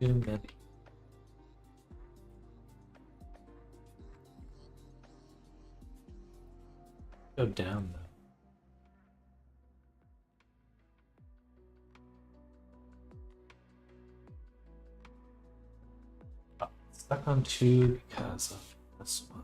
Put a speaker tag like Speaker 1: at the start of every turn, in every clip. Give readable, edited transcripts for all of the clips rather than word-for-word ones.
Speaker 1: Too many. Go down though. Oh, stuck on 2 because of this one.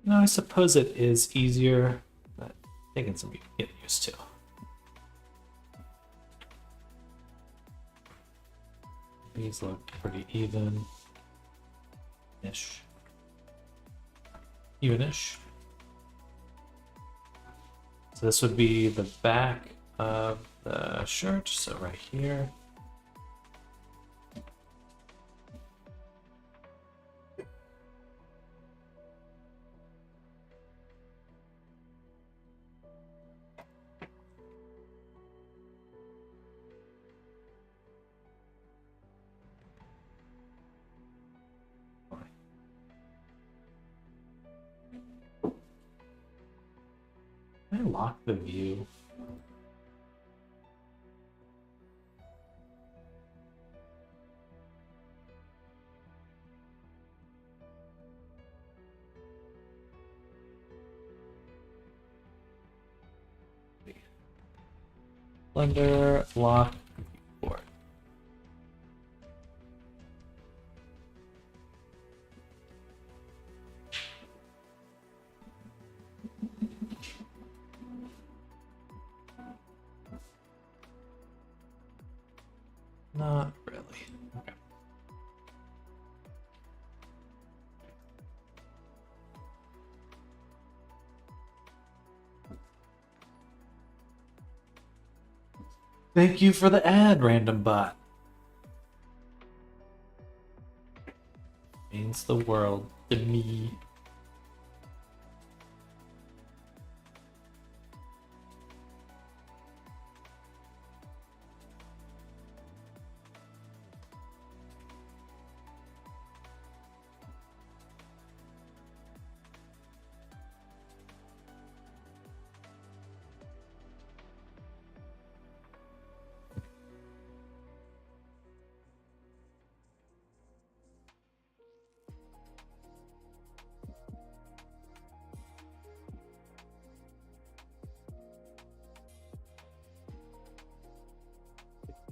Speaker 1: No, I suppose it is easier, but I think it's something you get used to. These look pretty even-ish. Even-ish. So this would be the back of the shirt, so right here. Can I lock the view? Blender, lock, board. Not really. Okay. Thank you for the ad, random bot. Means the world to me.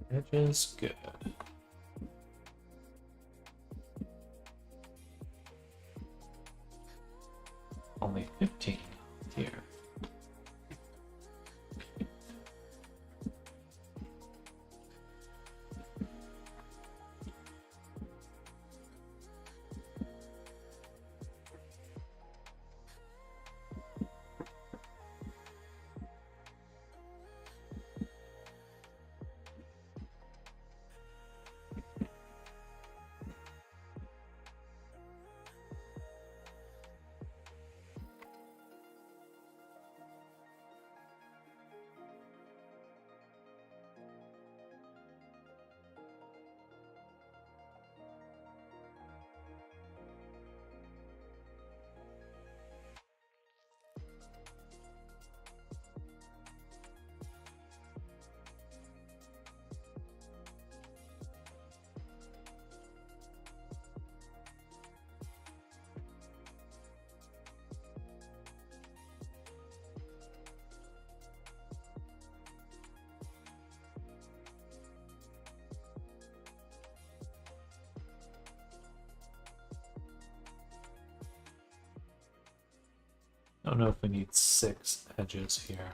Speaker 1: Edges, good. Only 15 here. I don't know if we need 6 edges here.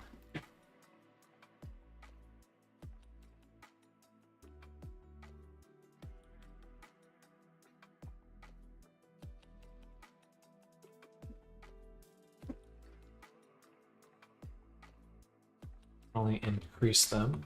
Speaker 1: Only increase them.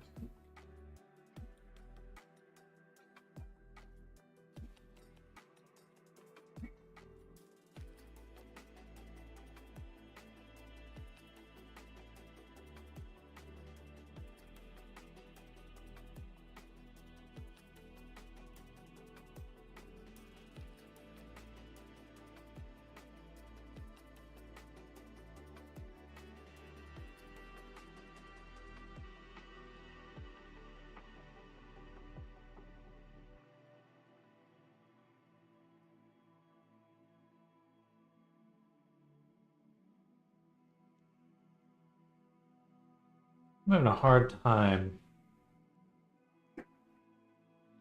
Speaker 1: I'm having a hard time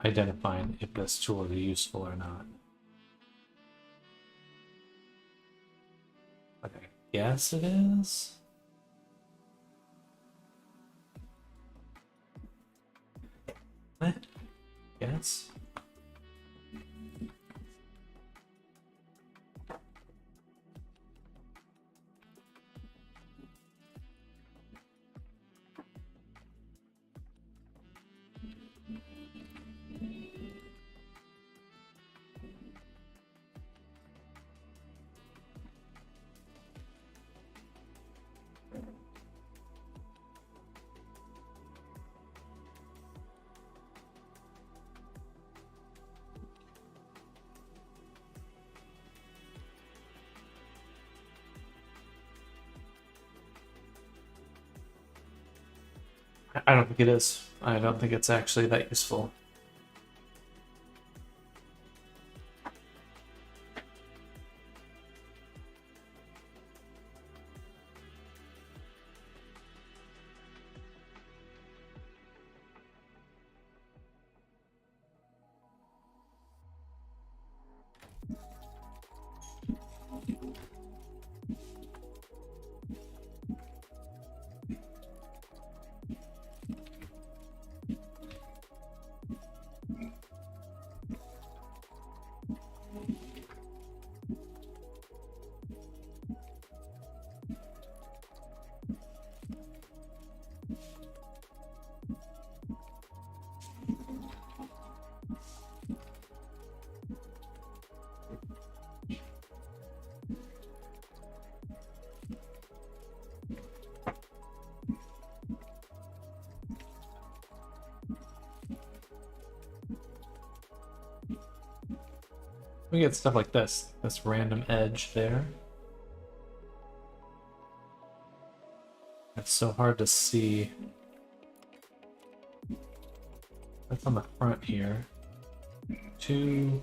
Speaker 1: identifying if this tool is useful or not. Like, I guess it is. Yes. I don't think it is. I don't think it's actually that useful. We get stuff like this random edge there. It's so hard to see. That's on the front here. 2.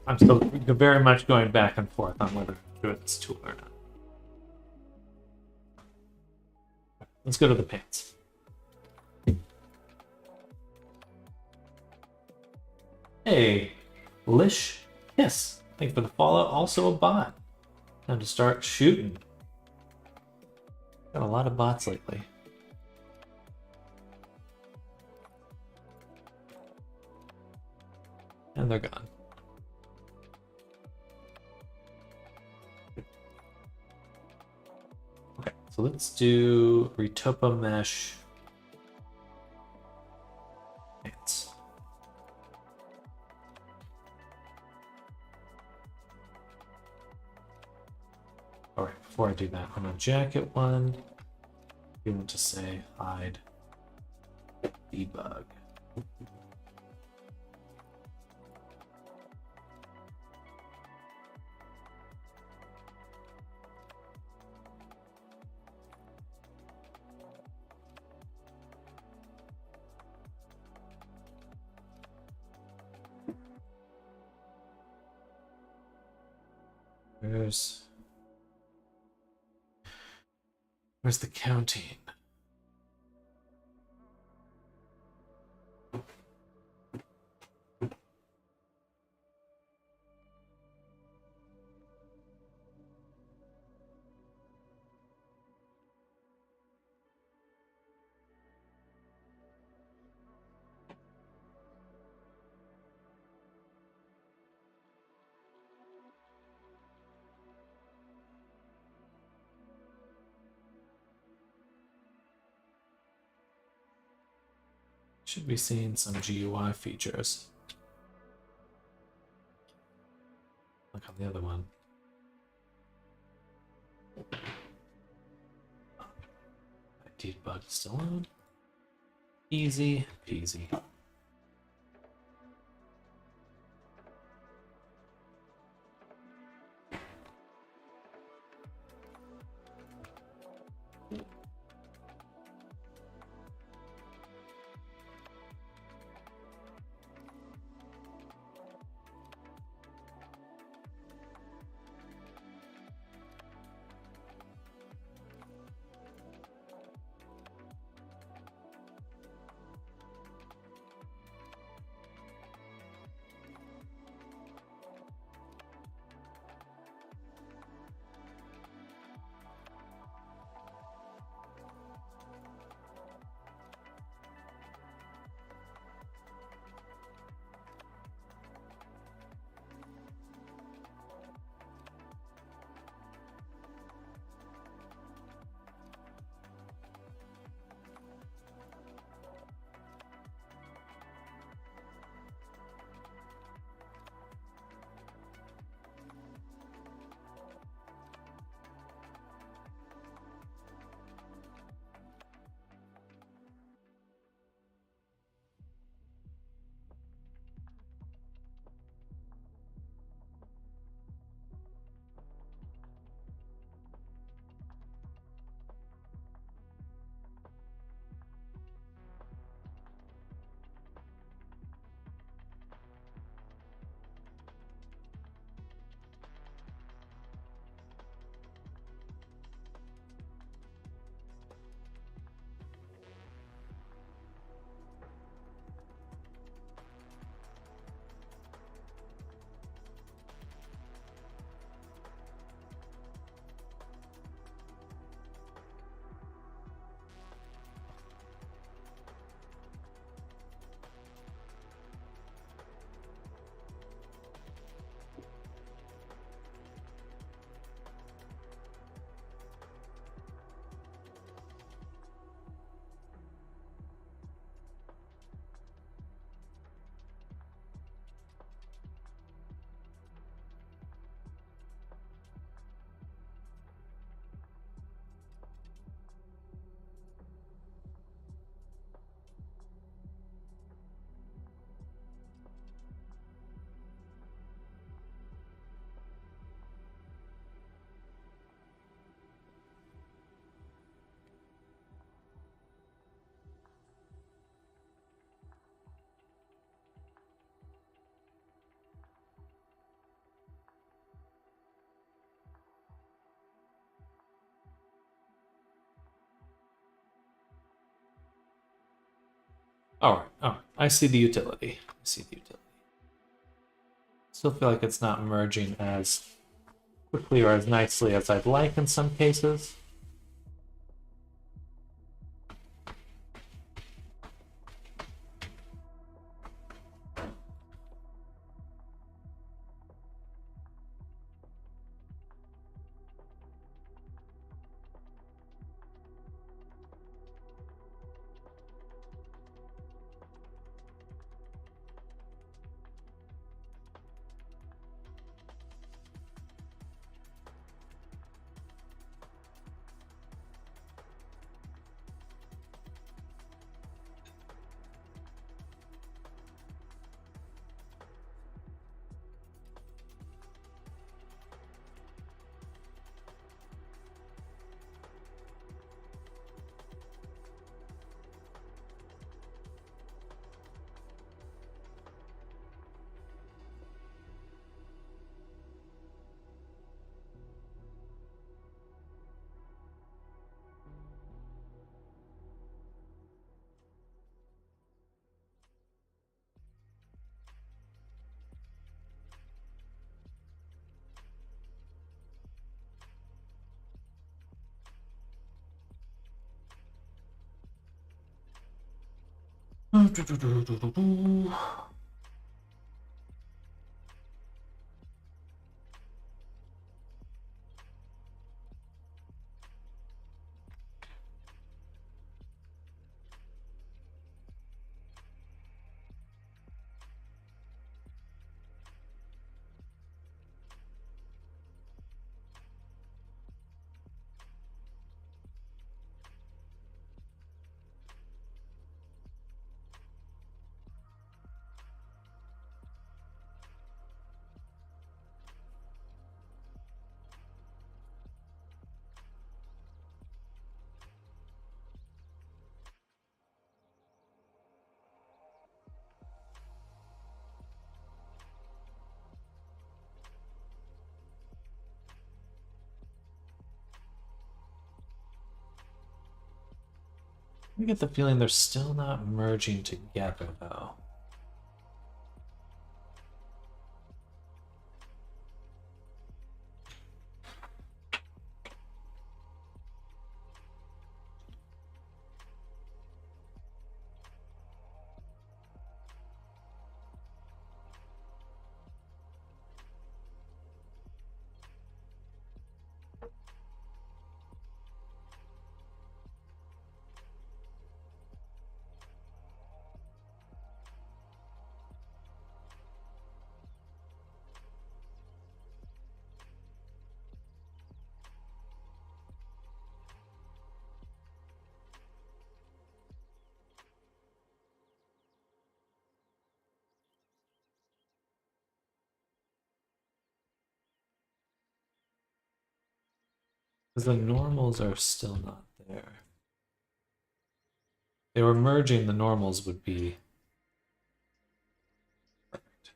Speaker 1: I'm still very much going back and forth on whether to do this tool or not. Let's go to the pants. Hey, Lish. Yes, thank you for the follow. Also a bot. Time to start shooting. Got a lot of bots lately. And they're gone. Okay, so let's do Retopa Mesh. Pants. Alright, before I do that, I'm gonna jacket one. You want to say hide debug. Where's the counting? Should be seeing some GUI features. Like on the other one. My debug is still on. Easy peasy. Alright, alright. I see the utility. I see the utility. Still feel like it's not merging as quickly or as nicely as I'd like in some cases. I get the feeling they're still not merging together, though. Because the normals are still not there. They were merging, the normals would be perfect.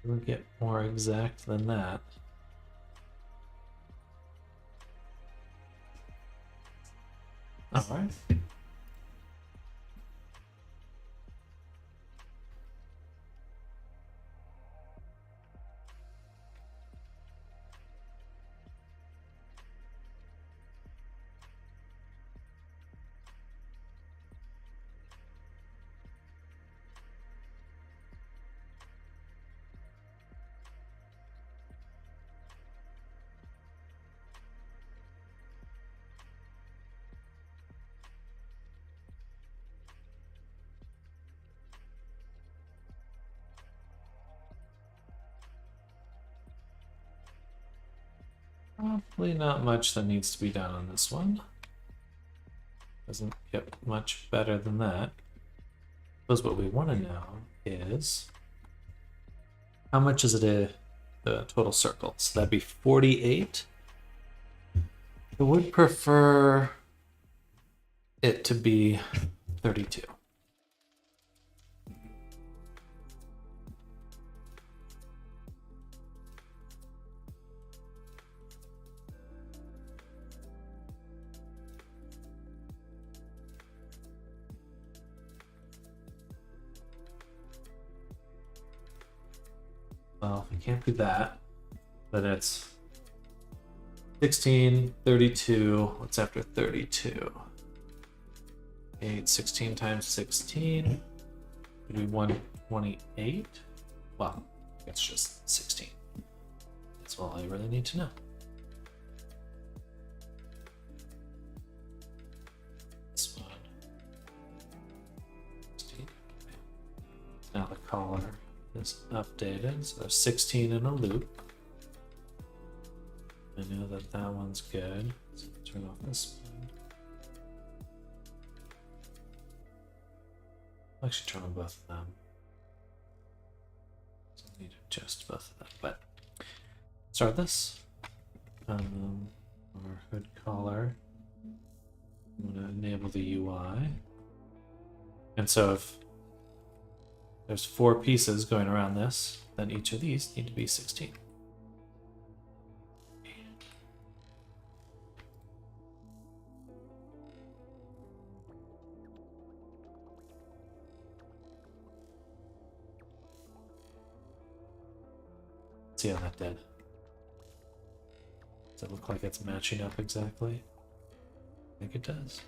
Speaker 1: We'll get more exact than that. All right. Probably not much that needs to be done on this one. Doesn't get much better than that. Because what we want to know is how much is it the total circle? So that'd be 48. I would prefer it to be 32. Well, if we can't do that, then it's 16, 32. What's after 32? 8, 16 times 16 would be 128. Well, it's just 16. That's all I really need to know. This one. 16. Now the color is updated, so there's 16 in a loop. I know that that one's good. So turn off this one. I'll actually turn on both of them. So I need to adjust both of them, but start this. Our hood collar. I'm going to enable the UI. And so if there's 4 pieces going around this, then each of these need to be 16. See how that did. Does it look like it's matching up exactly? I think it does.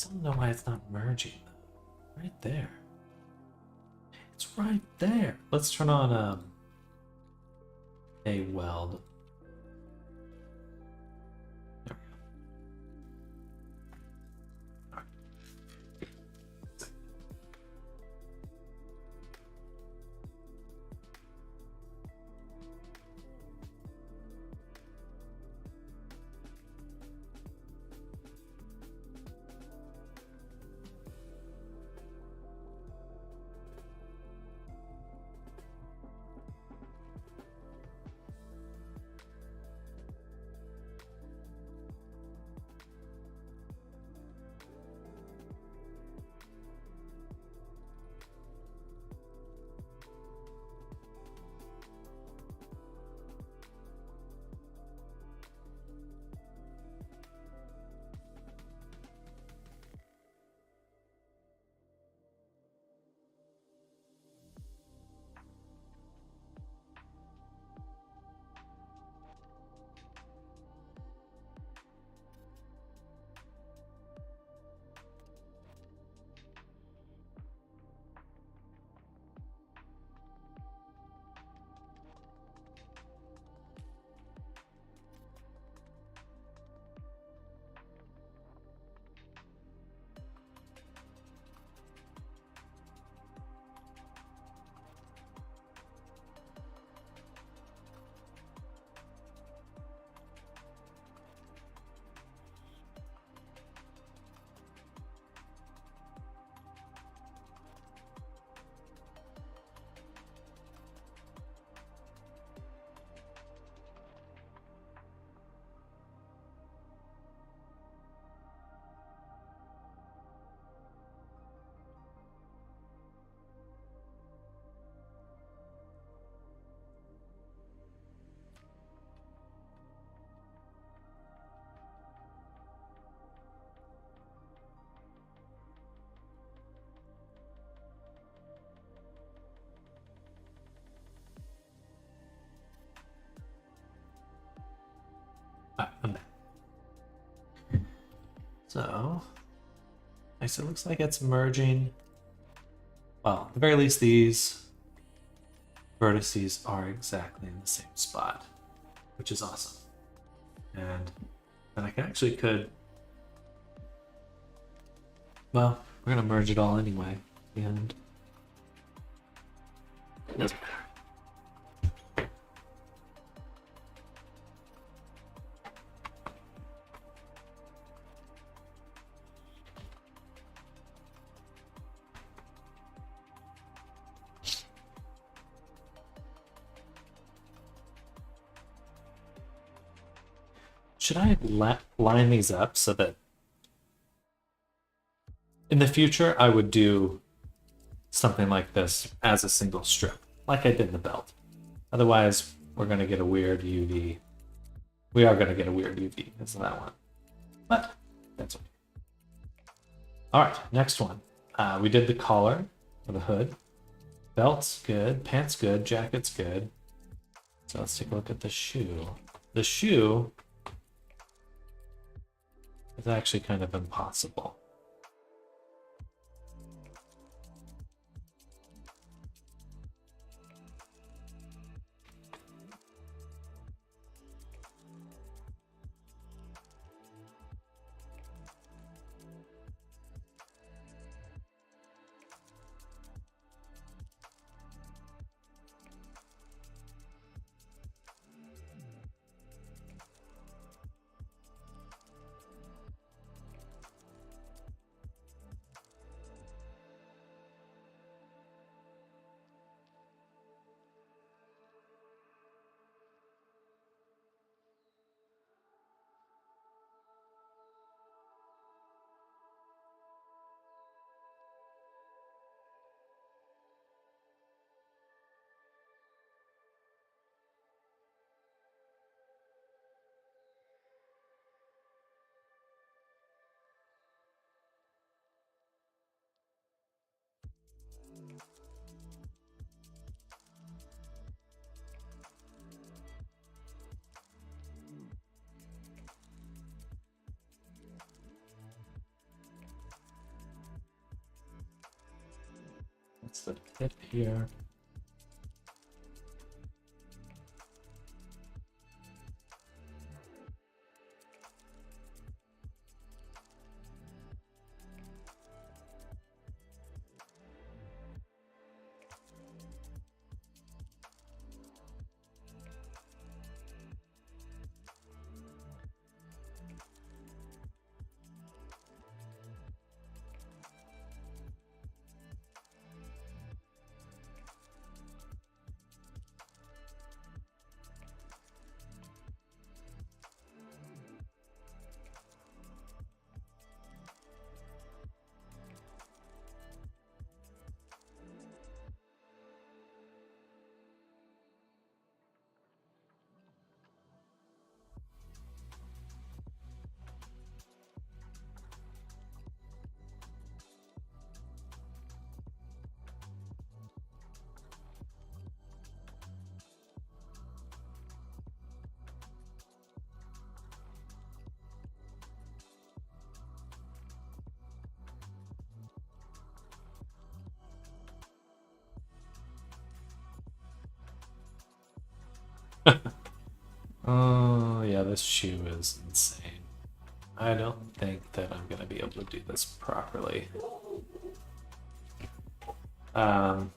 Speaker 1: still don't know why it's not merging. Right there. It's right there. Let's turn on a weld. There we go. All right. I'm back. So, nice. It looks like it's merging. Well, at the very least, these vertices are exactly in the same spot, which is awesome. And then I could. Well, we're gonna merge it all anyway. And it doesn't matter. Should I line these up so that in the future I would do something like this as a single strip, like I did in the belt? Otherwise, we're going to get a weird UV. We are going to get a weird UV, is that one. But that's okay. All right, next one. We did the collar or the hood. Belt's good, pants good, jacket's good. So let's take a look at the shoe. The shoe is actually kind of impossible. the tip here. Oh, yeah, this shoe is insane. I don't think that I'm going to be able to do this properly. Um,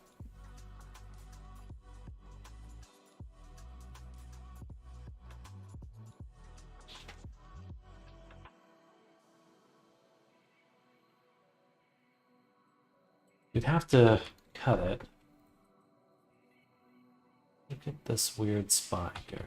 Speaker 1: you'd have to cut it. Look at this weird spot here.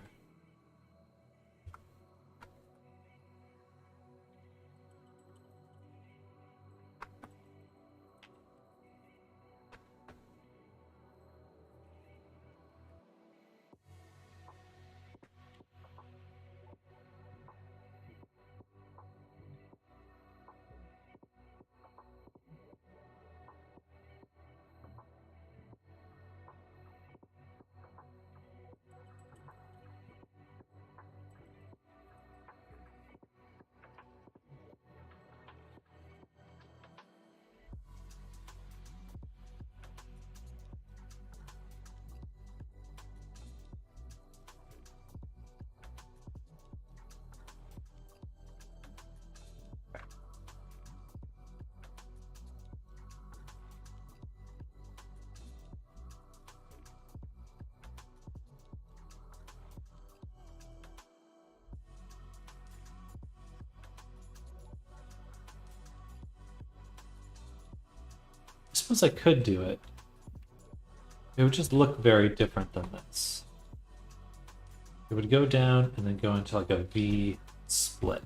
Speaker 1: I suppose I could do it. It would just look very different than this. It would go down and then go into like a V split.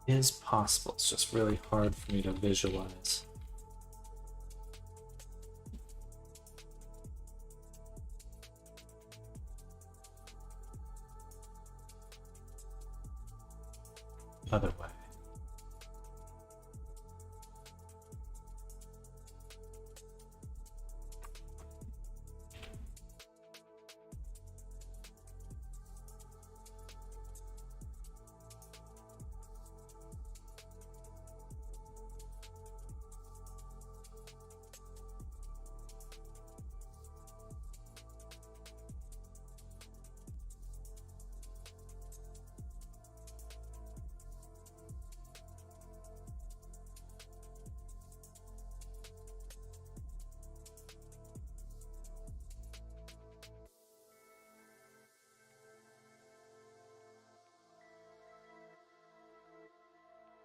Speaker 1: Is possible. It's just really hard for me to visualize. Other way.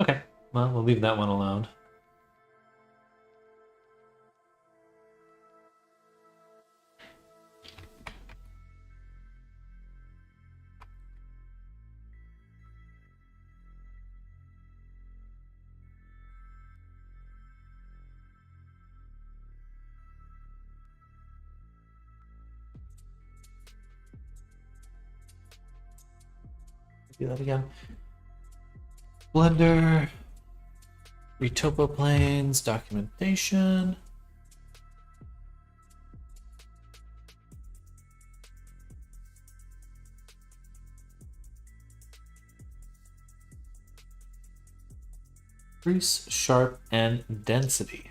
Speaker 1: Okay, well, we'll leave that one alone. Do that again. Blender, retopo planes, documentation. Increase sharp and density.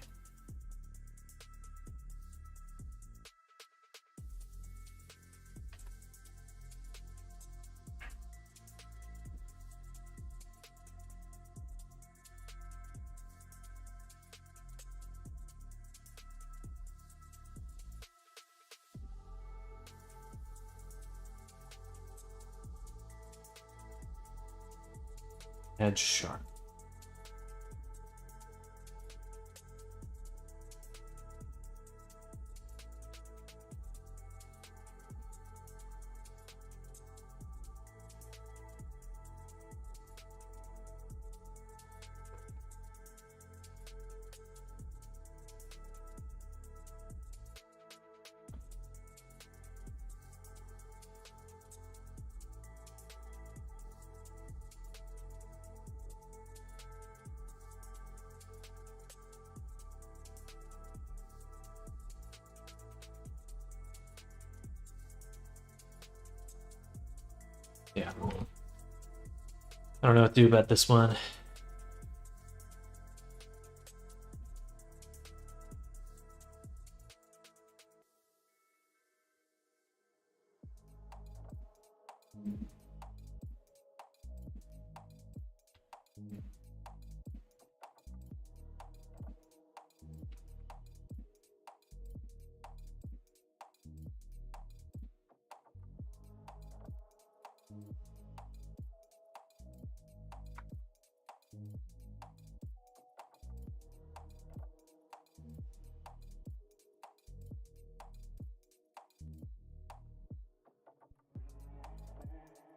Speaker 1: Edge sharp. Yeah. I don't know what to do about this one.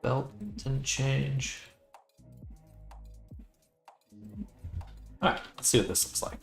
Speaker 1: Belt didn't change. All right, let's see what this looks like.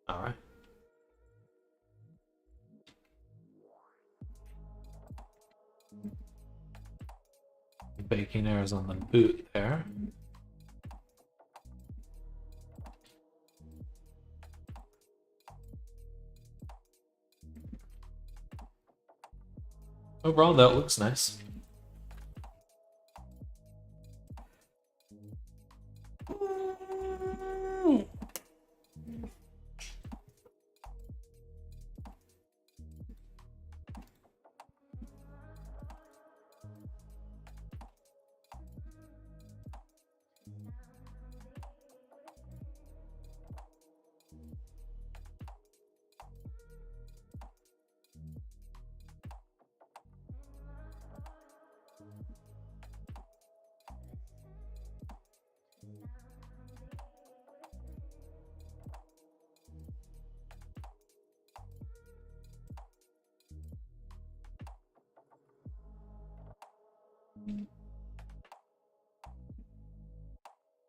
Speaker 1: All right. Baking errors on the boot there. Overall, that looks nice.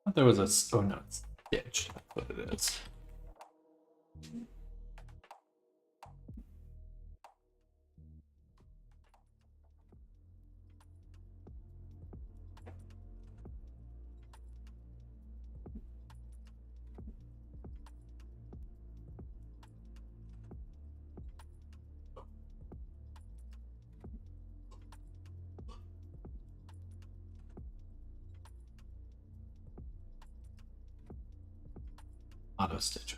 Speaker 1: I thought there was a, oh no, it's stitch. That's what it is. Auto stitcher.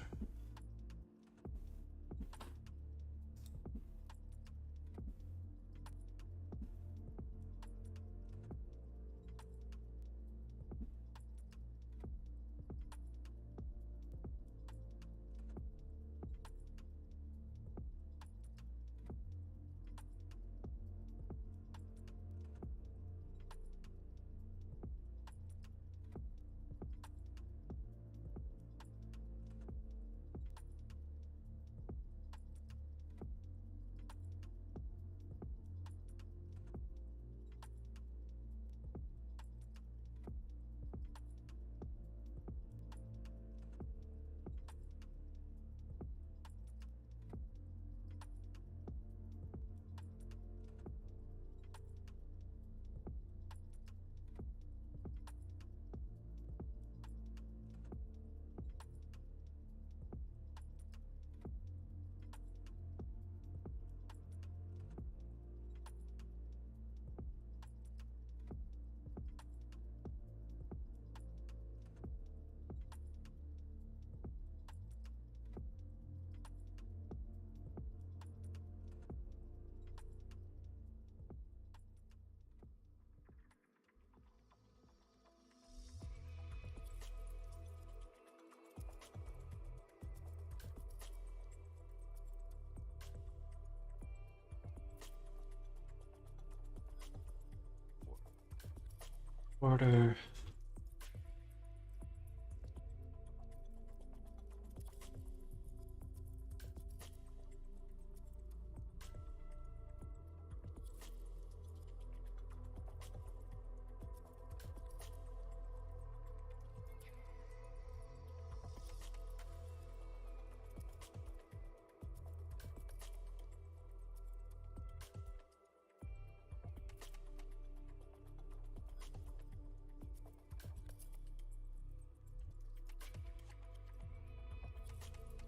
Speaker 1: Order.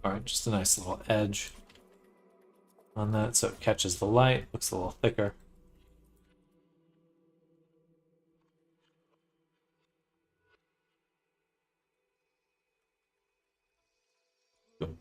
Speaker 1: All right, just a nice little edge on that so it catches the light, looks a little thicker. Boom.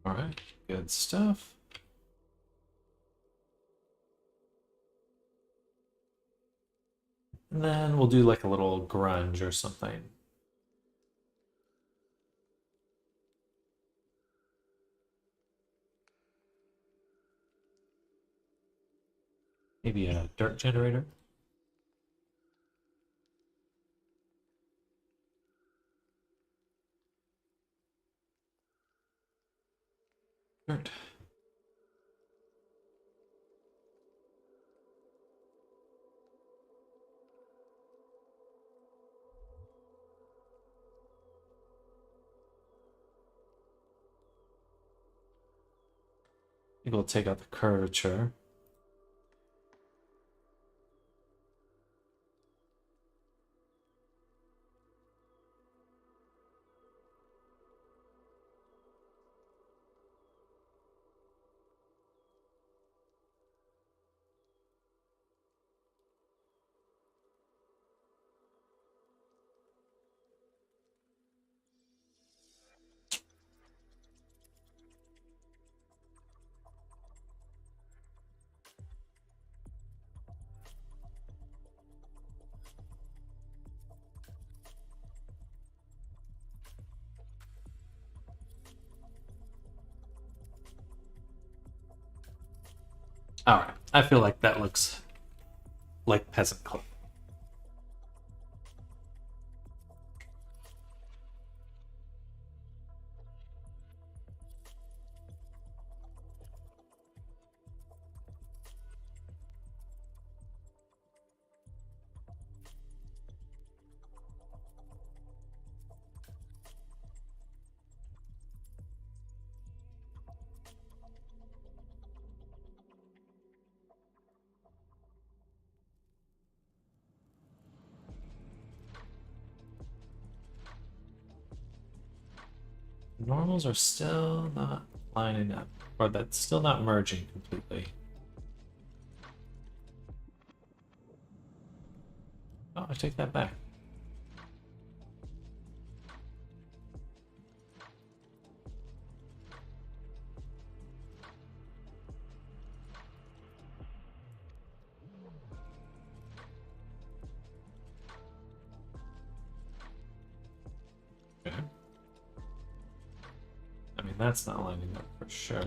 Speaker 1: All right, good stuff. And then we'll do like a little grunge or something. Maybe a dirt generator. Dirt. I think we'll take out the curvature. All right, I feel like that looks like peasant club. Normals are still not lining up, or that's still not merging completely. Oh, I take that back. Okay. I mean, that's not lining up for sure.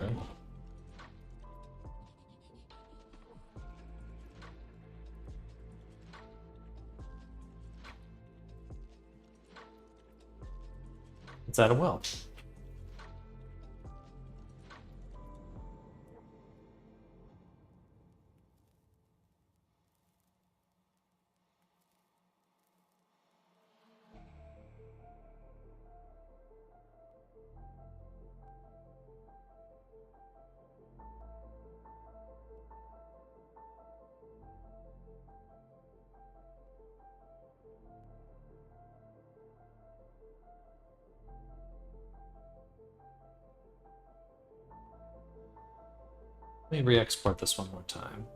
Speaker 1: It's out of well. Let me re-export this one more time.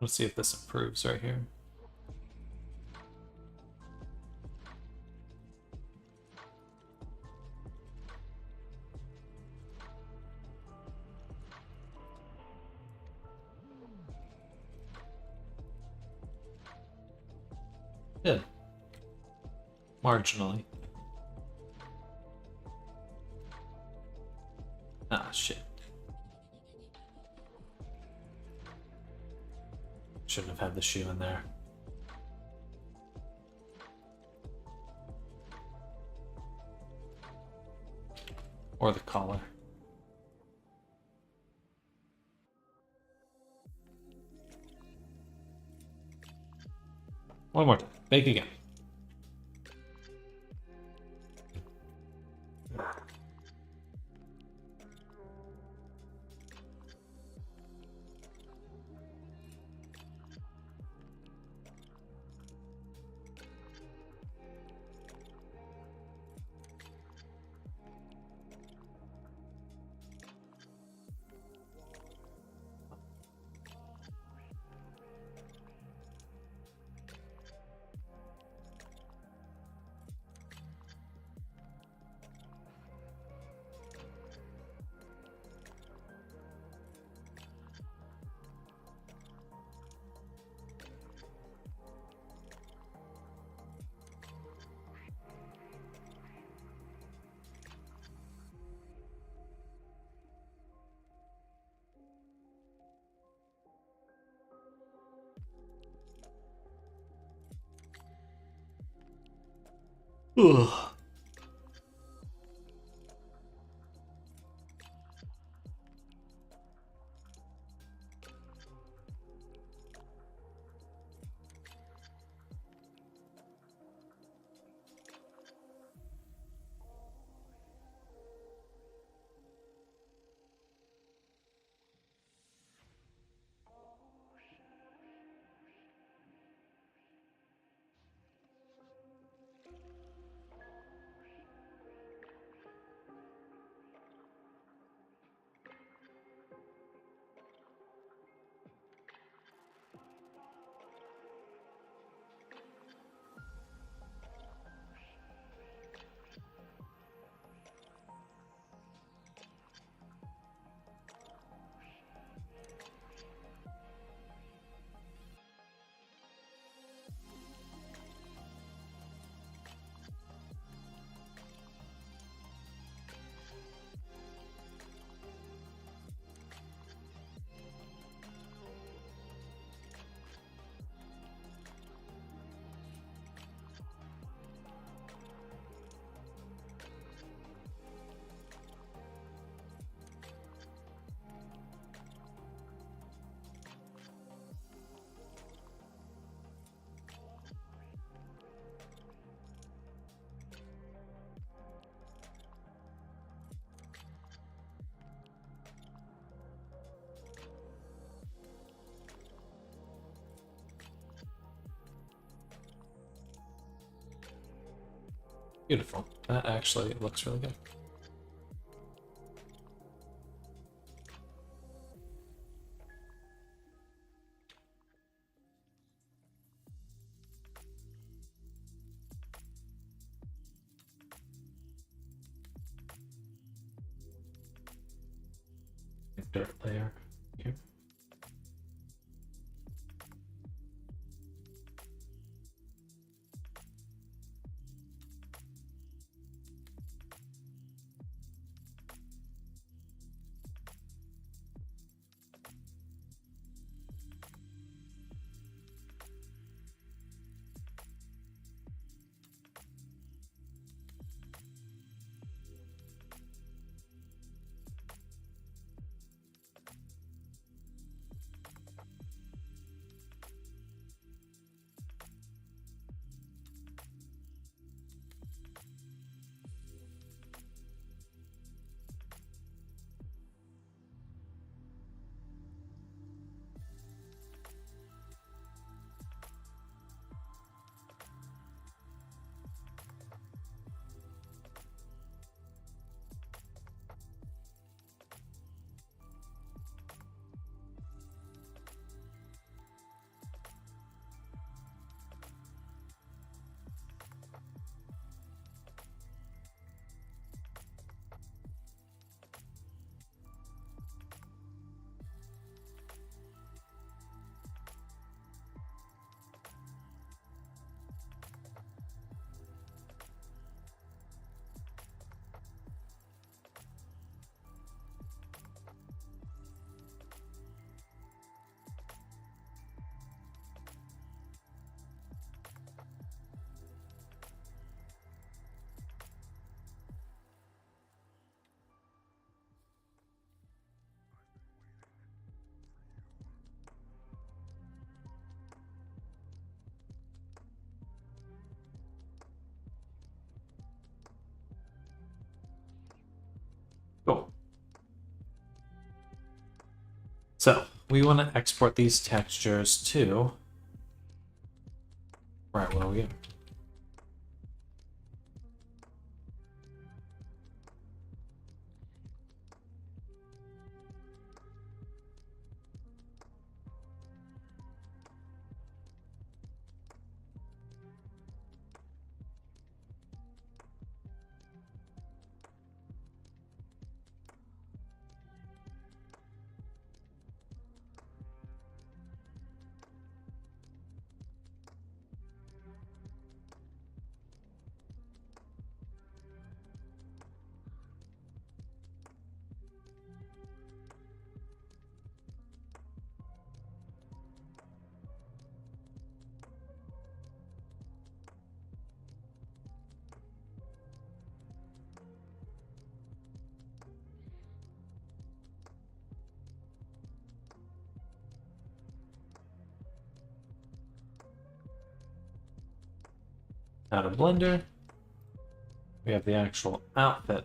Speaker 1: Let's see if this improves right here. Did. Marginally. Ah, shit. Shouldn't have had the shoe in there. Or the collar. One more time. Bake again. Ugh. Beautiful. That actually looks really good. Dirt layer here. So we want to export these textures to right where we are. Out of Blender, we have the actual outfit.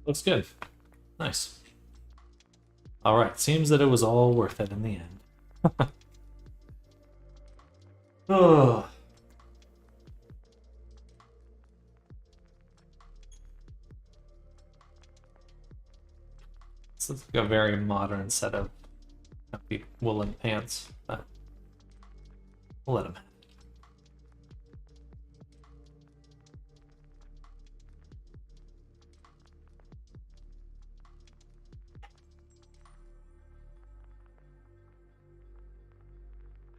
Speaker 1: Looks good. Nice. All right, seems that it was all worth it in the end. Oh. This is like a very modern set of happy woolen pants. But we'll let him have it.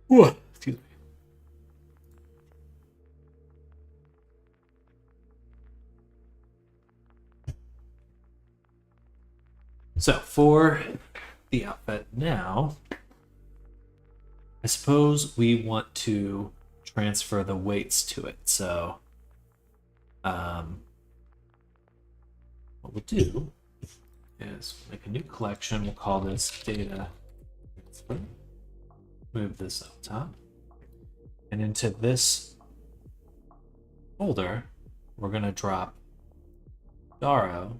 Speaker 1: Whoa, excuse me. So for the outfit now, I suppose we want to transfer the weights to it. So what we'll do is make a new collection. We'll call this data transfer. Move this up top. And into this folder, we're going to drop Daro,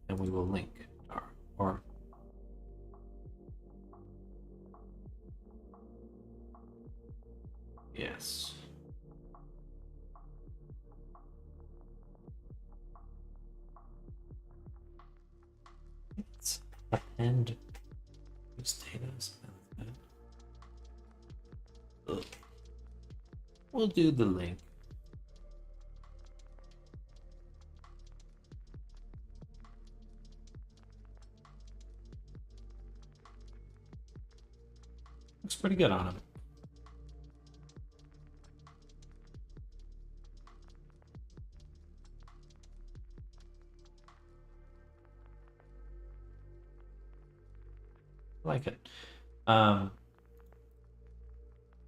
Speaker 1: and we will link Daro. Or yes. Let's append these data. We'll do the link. Looks pretty good on him. I like it.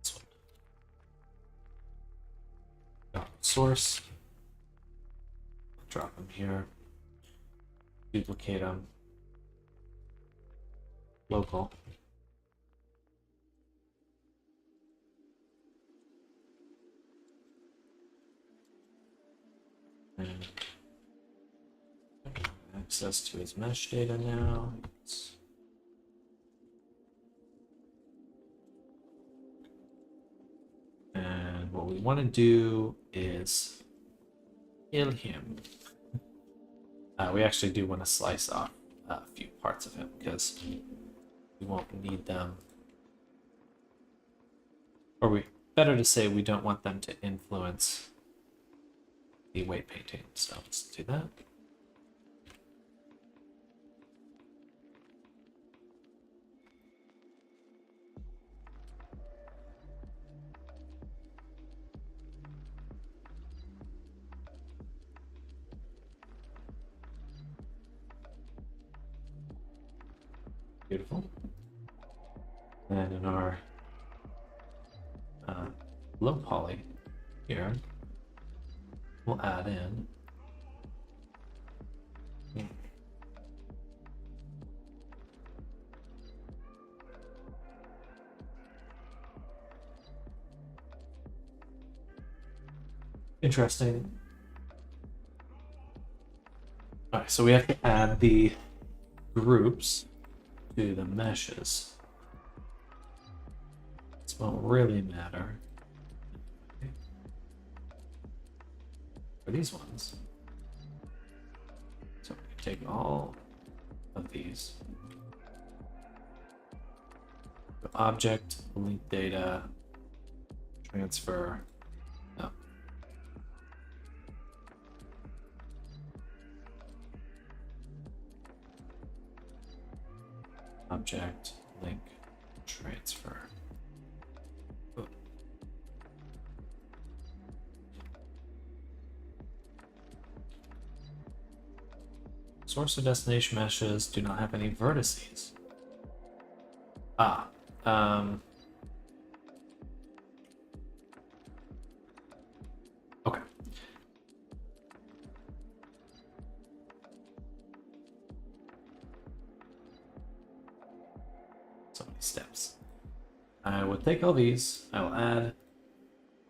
Speaker 1: This one. Source. Drop them here. Duplicate them. Local. And access to his mesh data now. And what we want to do is kill him. We actually do want to slice off a few parts of him because we won't need them. Or better to say we don't want them to influence the weight painting. So let's do that. Beautiful. And in our low poly here, we'll add in interesting. All right, so we have to add the groups to the meshes. This won't really matter for these ones. So we can take all of these. The object, link data, transfer. No. Object, link, transfer. Oh. Source or destination meshes do not have any vertices. Okay. So many steps. I will take all these. I will add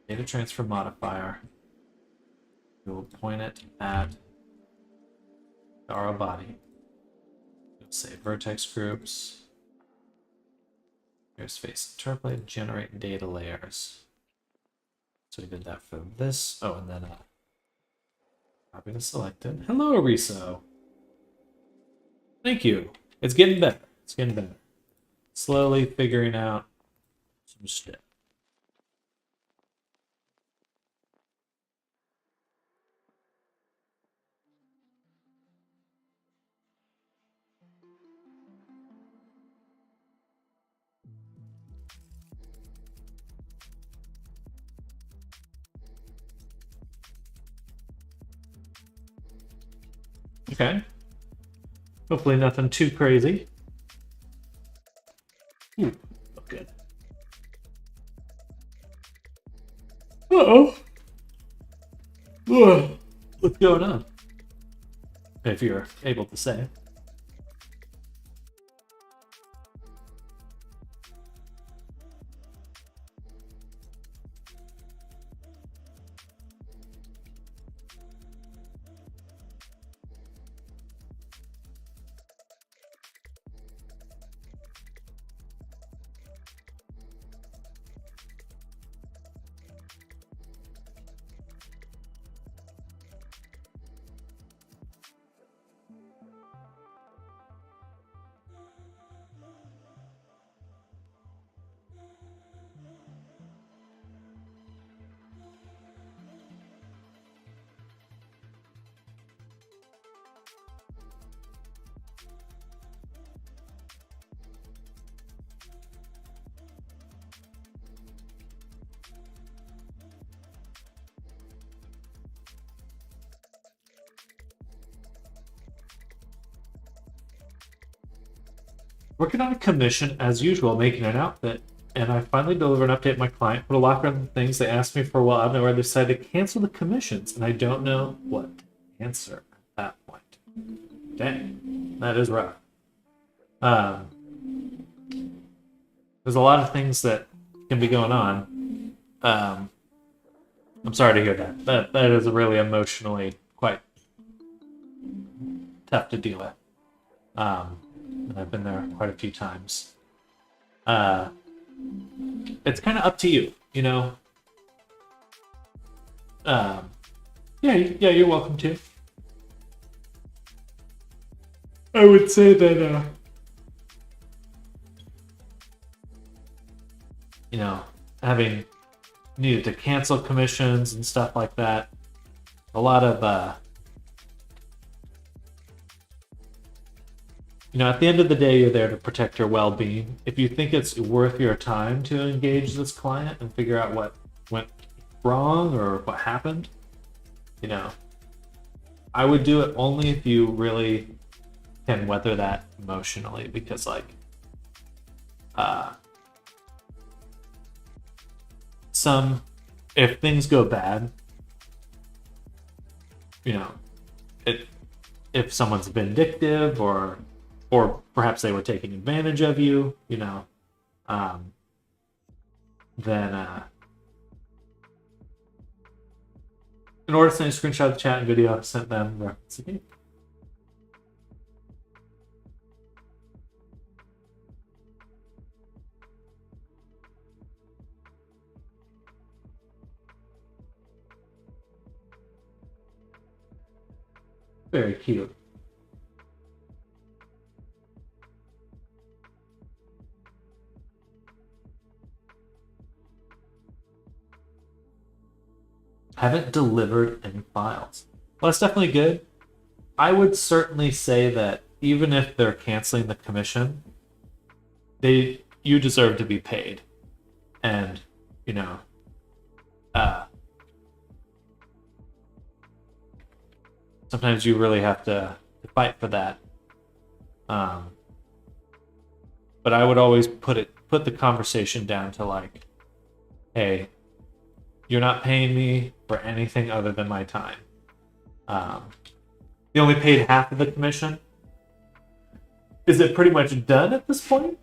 Speaker 1: data transfer modifier. We will point it at the RO body. We'll say vertex groups. Here's face interpolate, generate data layers. So we did that for this. Oh, and then copy to selected. Hello, Riso. Thank you. It's getting better. It's getting better. Slowly figuring out some stuff. Okay. Hopefully nothing too crazy. Ooh, look good. Uh-oh. What's going on? If you're able to say. Working on a commission as usual, making an outfit, and I finally delivered an update to my client, put a locker on the things they asked me for a while out of nowhere. They decided to cancel the commissions, and I don't know what to answer at that point. Dang, that is rough. Um, there's a lot of things that can be going on. I'm sorry to hear that. That is really emotionally quite tough to deal with. And I've been there quite a few times. It's kind of up to you, you know. Yeah, you're welcome to. I would say that, you know, having needed to cancel commissions and stuff like that, a lot of, you know, at the end of the day, you're there to protect your well-being. If you think it's worth your time to engage this client and figure out what went wrong or what happened, you know, I would do it only if you really can weather that emotionally, because like if things go bad, you know, if someone's vindictive or perhaps they were taking advantage of you, you know, then in order to send a screenshot of the chat and video, I've sent them reference again. Very cute. Haven't delivered any files. Well, that's definitely good. I would certainly say that even if they're canceling the commission, you deserve to be paid. And, you know, sometimes you really have to fight for that. But I would always put the conversation down to like, hey, you're not paying me for anything other than my time. You only paid half of the commission. Is it pretty much done at this point?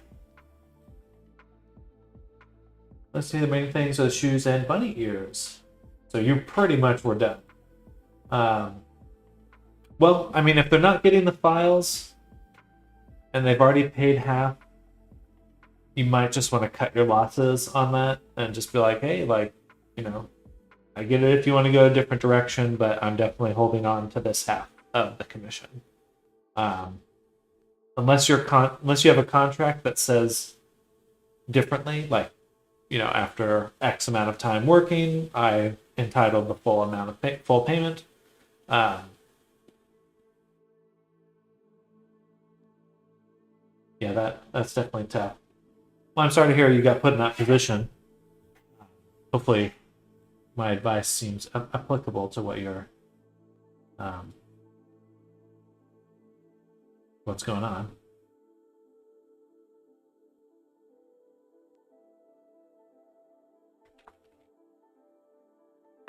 Speaker 1: Let's see, the main things are shoes and bunny ears. So you pretty much were done. Well, I mean, if they're not getting the files and they've already paid half, you might just want to cut your losses on that and just be like, hey, like, you know, I get it if you want to go a different direction, but I'm definitely holding on to this half of the commission. Unless you have a contract that says differently, like, you know, after X amount of time working, I entitled the full amount of full payment. Yeah, that's definitely tough. Well, I'm sorry to hear you got put in that position. Hopefully, my advice seems applicable to what you're, what's going on.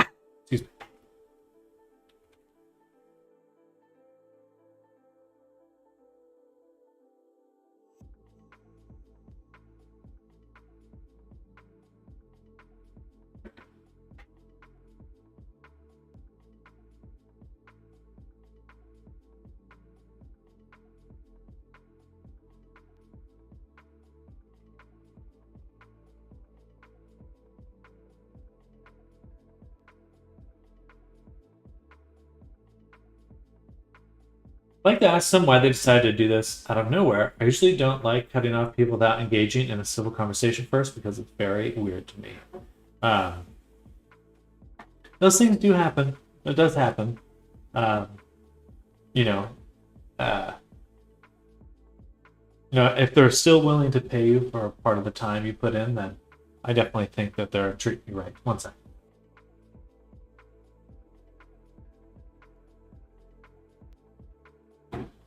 Speaker 1: Excuse me. I'd like to ask them why they decided to do this out of nowhere. I usually don't like cutting off people without engaging in a civil conversation first because it's very weird to me. Those things do happen. It does happen. You know, if they're still willing to pay you for part of the time you put in, then I definitely think that they're treating you right. One second.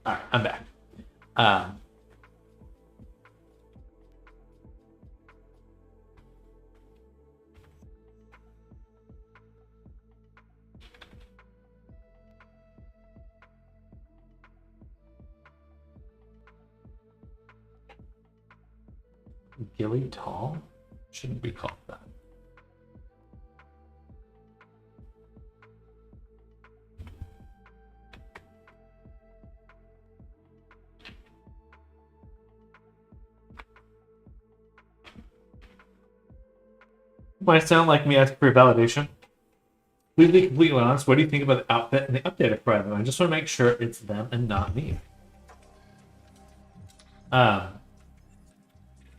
Speaker 1: All right, I'm back. Gilly tall? Shouldn't be called that. Might sound like me asking for validation. Completely honest, what do you think about the outfit and the update I provided? I just want to make sure it's them and not me.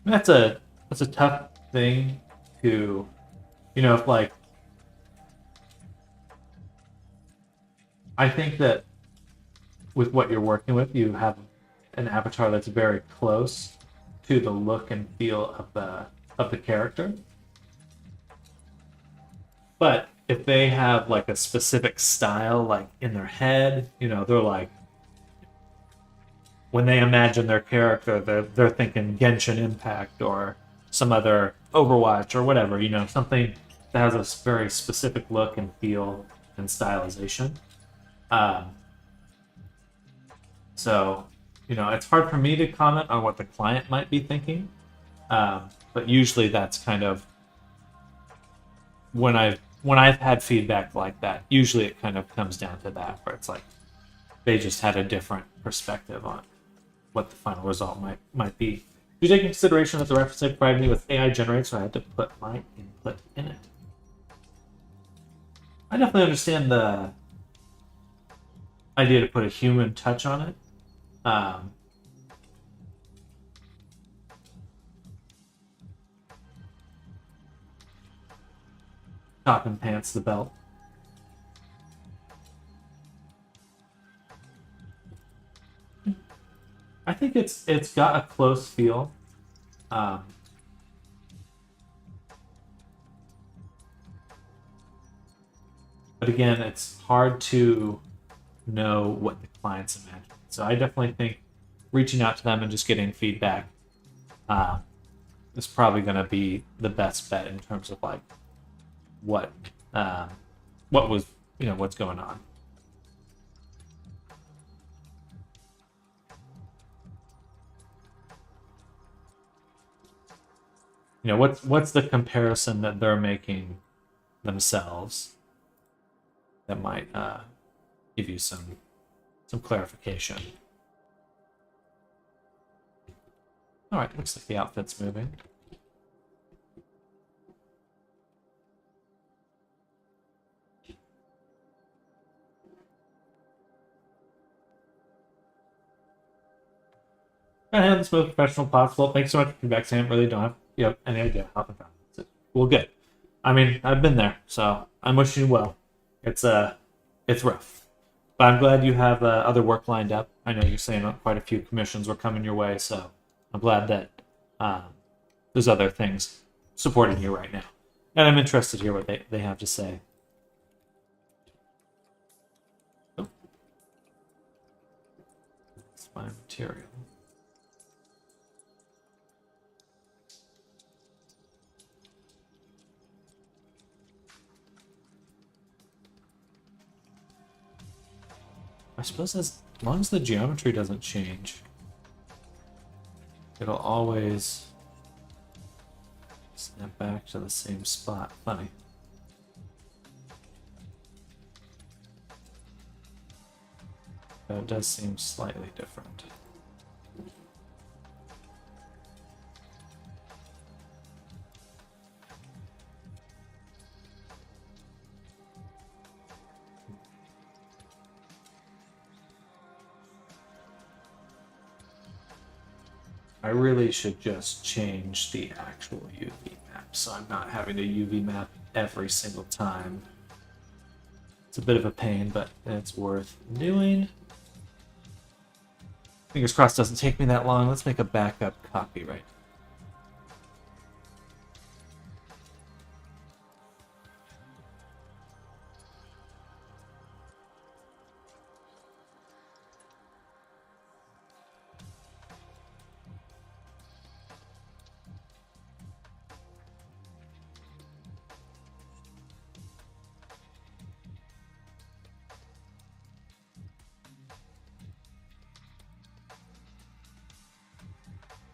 Speaker 1: That's a tough thing to, if like, I think that with what you're working with, you have an avatar that's very close to the look and feel of the character. But if they have like a specific style, like in their head, they're like, when they imagine their character, they're thinking Genshin Impact or some other Overwatch or whatever, something that has a very specific look and feel and stylization. So, it's hard for me to comment on what the client might be thinking, but usually that's kind of when I've had feedback like that. Usually it kind of comes down to that, where it's like they just had a different perspective on what the final result might be. Do take into consideration that the reference they provided me with AI generated, so I had to put my input in it. I definitely understand the idea to put a human touch on it. Top and pants the belt. I think it's got a close feel. But again, it's hard to know what the client's imagine. So I definitely think reaching out to them and just getting feedback is probably going to be the best bet in terms of like what was what's going on. What's the comparison that they're making themselves that might give you some clarification. All right, looks like the outfit's moving. I have this most professional possible. Thanks so much for feedback, Sam. Really don't have any idea how to find it. Well, good. I mean, I've been there, so I'm wishing you well. It's rough, but I'm glad you have other work lined up. I know you're saying quite a few commissions were coming your way, so I'm glad that there's other things supporting you right now, and I'm interested to hear what they have to say. Oh. It's my material. I suppose as long as the geometry doesn't change, it'll always snap back to the same spot. Funny. But it does seem slightly different. I really should just change the actual UV map, so I'm not having to UV map every single time. It's a bit of a pain, but it's worth doing. Fingers crossed doesn't take me that long. Let's make a backup copy right now.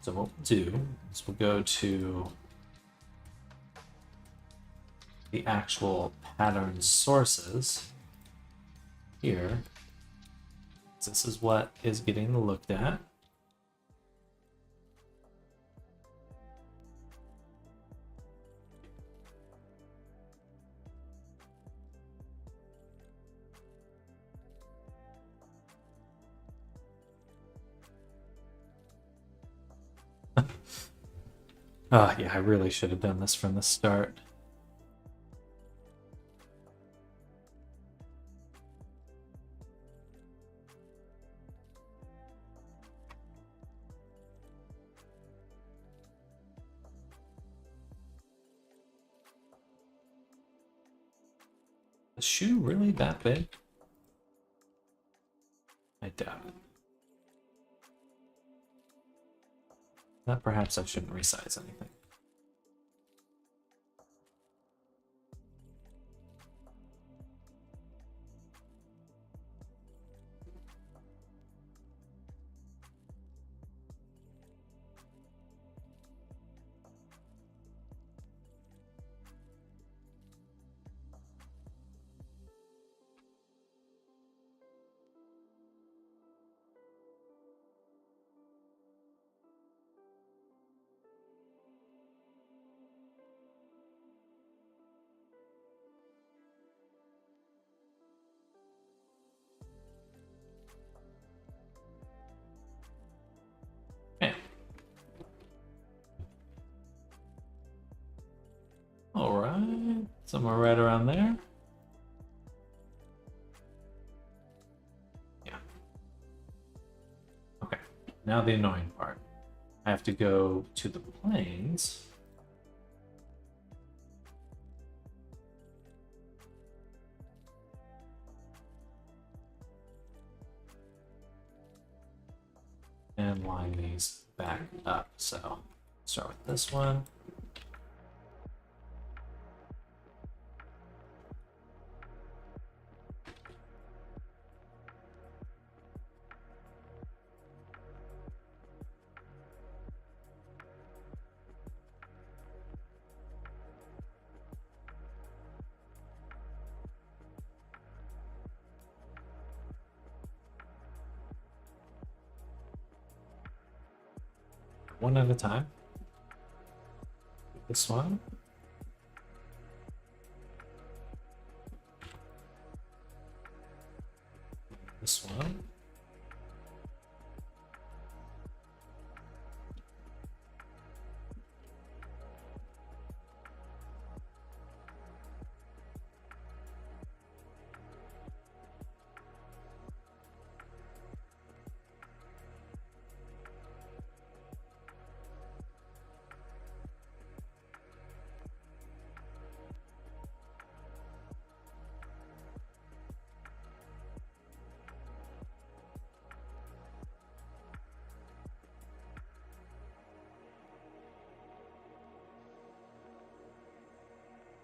Speaker 1: So what we'll do is we'll go to the actual pattern sources here. This is what is getting looked at. Yeah, I really should have done this from the start. Is shoe really that big? I doubt it. That perhaps I shouldn't resize anything. Yeah. All right, somewhere right around there. Yeah. Okay, now the annoying part. I have to go to the planes. And line these back up. So start with this one. One at a time. This one. This one.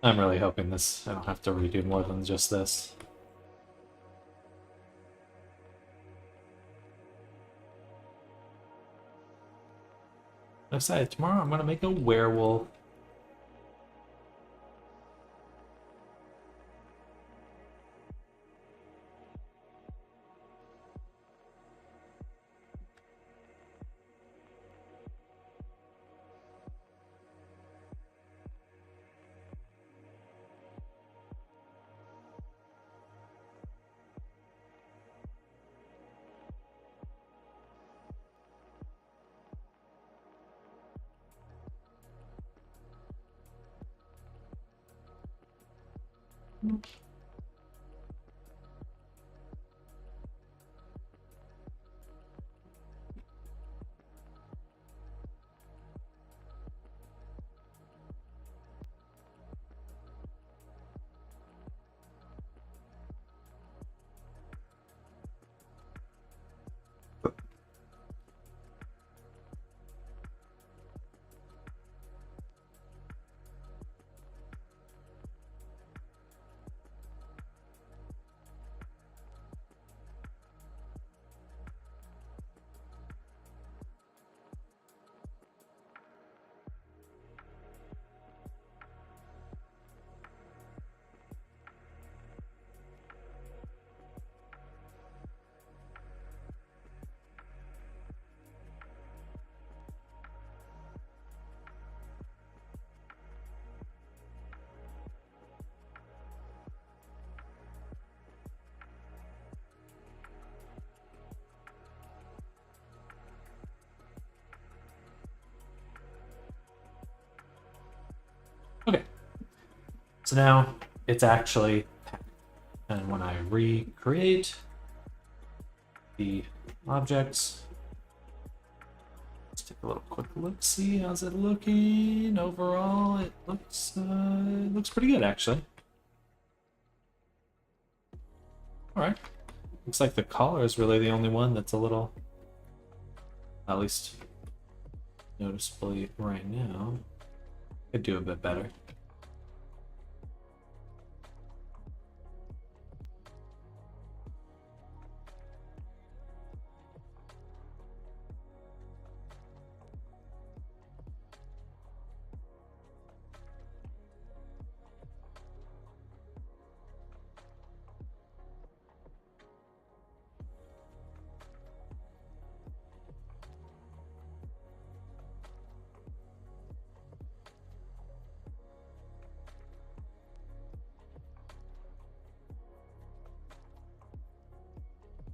Speaker 1: I'm really hoping I don't have to redo more than just this. I decided tomorrow I'm gonna make a werewolf. So now it's actually packed. And when I recreate the objects, let's take a little quick look, see how's it looking. Overall, it looks pretty good actually. All right, looks like the collar is really the only one that's a little, at least noticeably right now. Could do a bit better.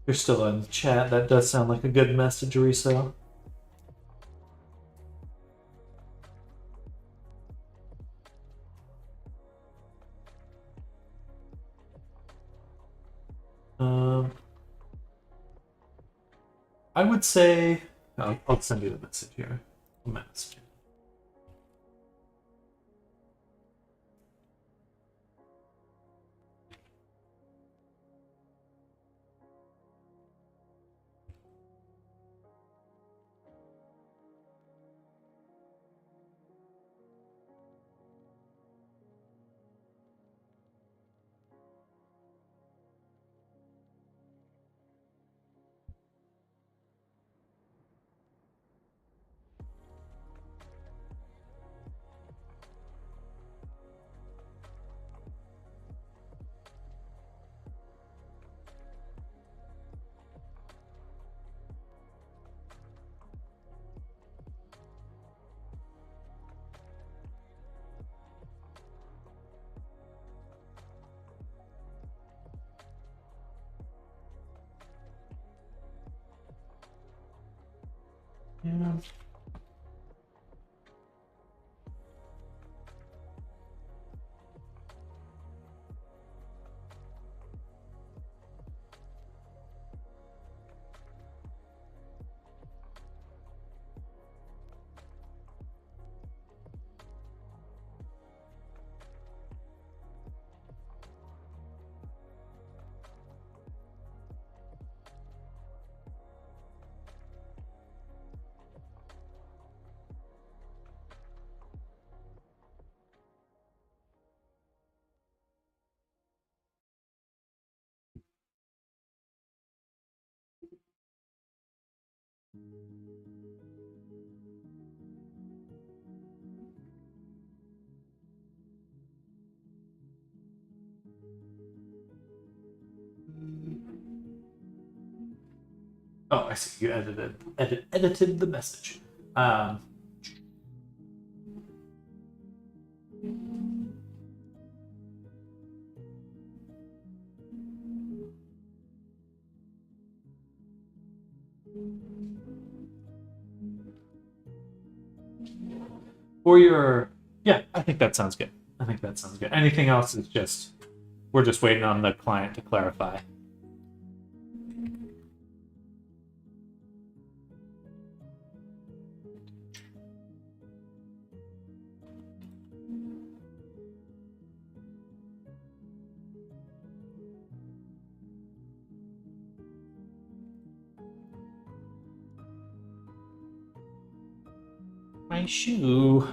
Speaker 1: You're still in chat. That does sound like a good message, Riso. I would say I'll send you the message here. Message. Yeah. Oh, I see. You edited the message. For your, yeah, I think that sounds good. I think that sounds good. Anything else is just, we're just waiting on the client to clarify. My shoe.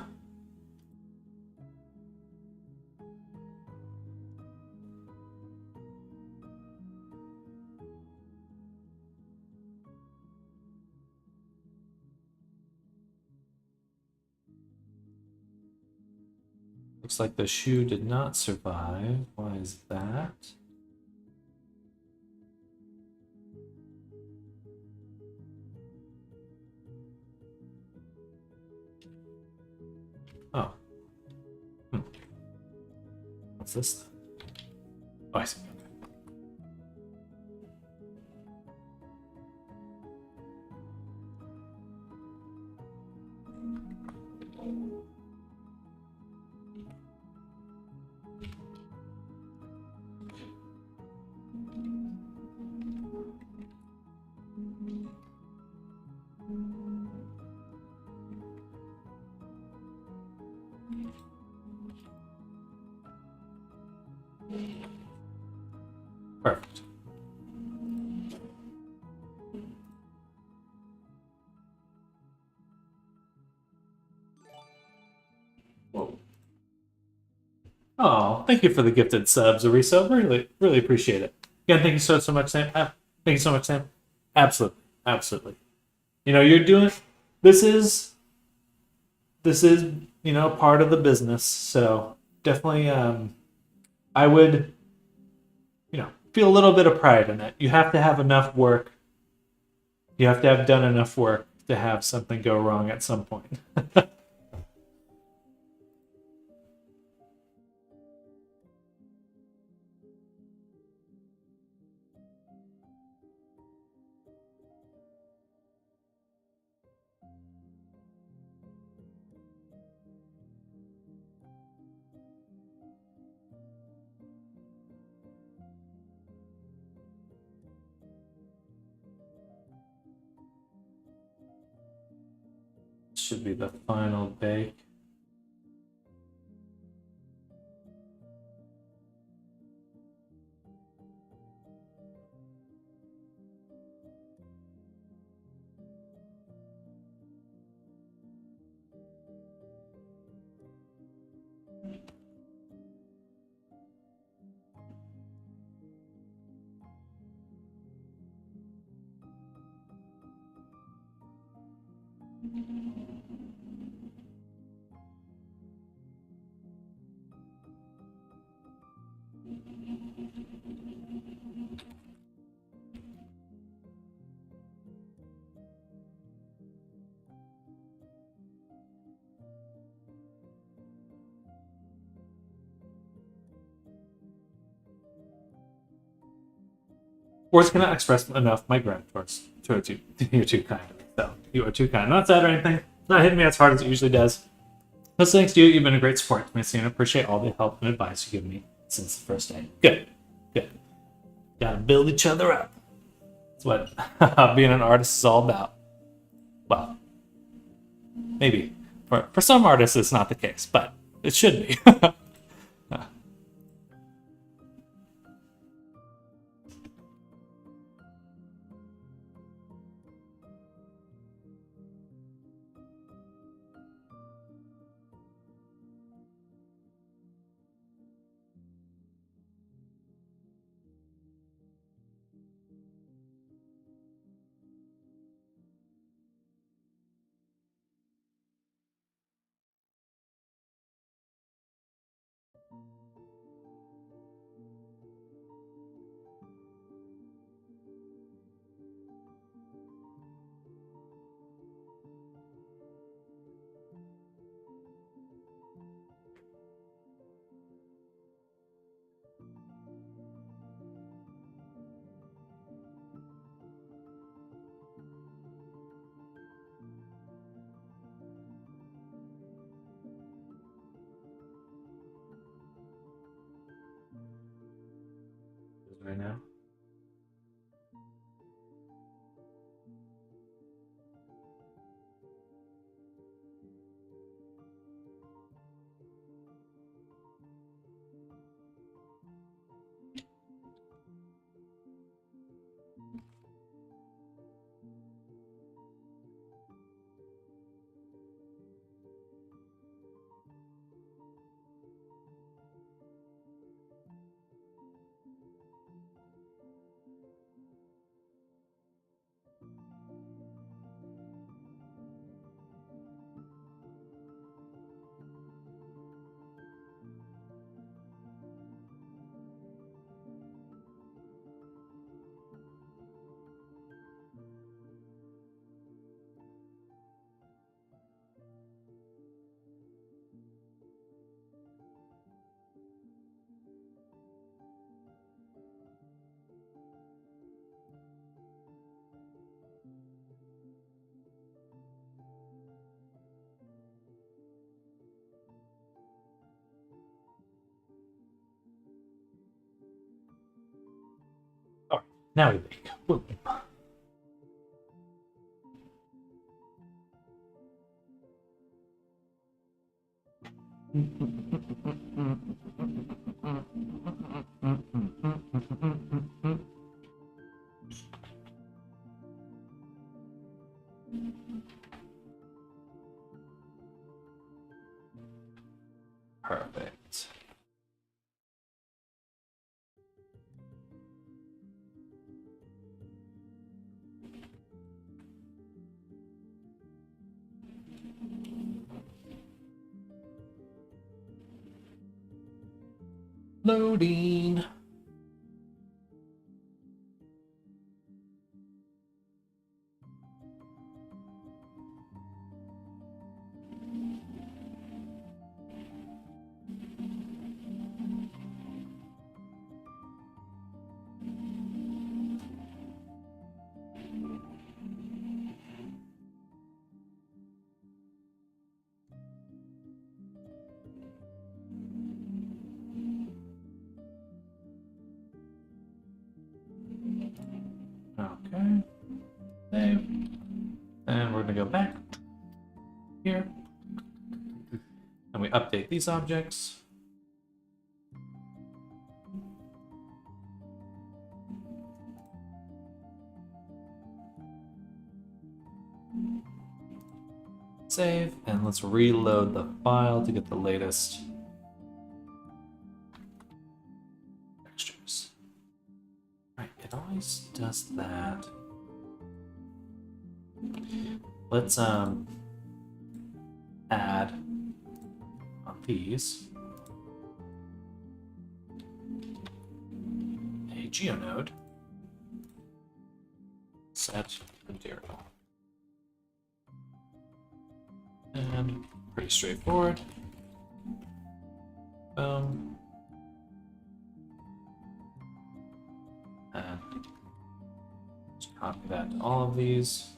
Speaker 1: Looks like the shoe did not survive. Why is that? Oh. What's this then? Oh, I see. Perfect. Whoa. Oh, thank you for the gifted subs, Ariso. Really, really appreciate it. Again, thank you so much, Sam. Thank you so much, Sam. Absolutely, absolutely. You know, you're doing. This is part of the business. So definitely, I would feel a little bit of pride in it. You have to have enough work. You have to have done enough work to have something go wrong at some point. Should be the final bake. Words cannot express enough my gratitude towards you. You're too kind. So you are too kind. Not sad or anything. It's not hitting me as hard as it usually does. But thanks to you, you've been a great support to me, and I appreciate all the help and advice you've given me since the first day. Good. Good. Gotta build each other up. That's what being an artist is all about. Well, maybe. For some artists, it's not the case, but it should be. Right now. All right, now we bake. Whoop. Perfect. Loading. Okay. Save. And we're gonna go back here. And we update these objects. Save, and let's reload the file to get the latest textures. Right, it always does that. Let's add on these a geonode set material. And pretty straightforward. Boom. And just copy that to all of these.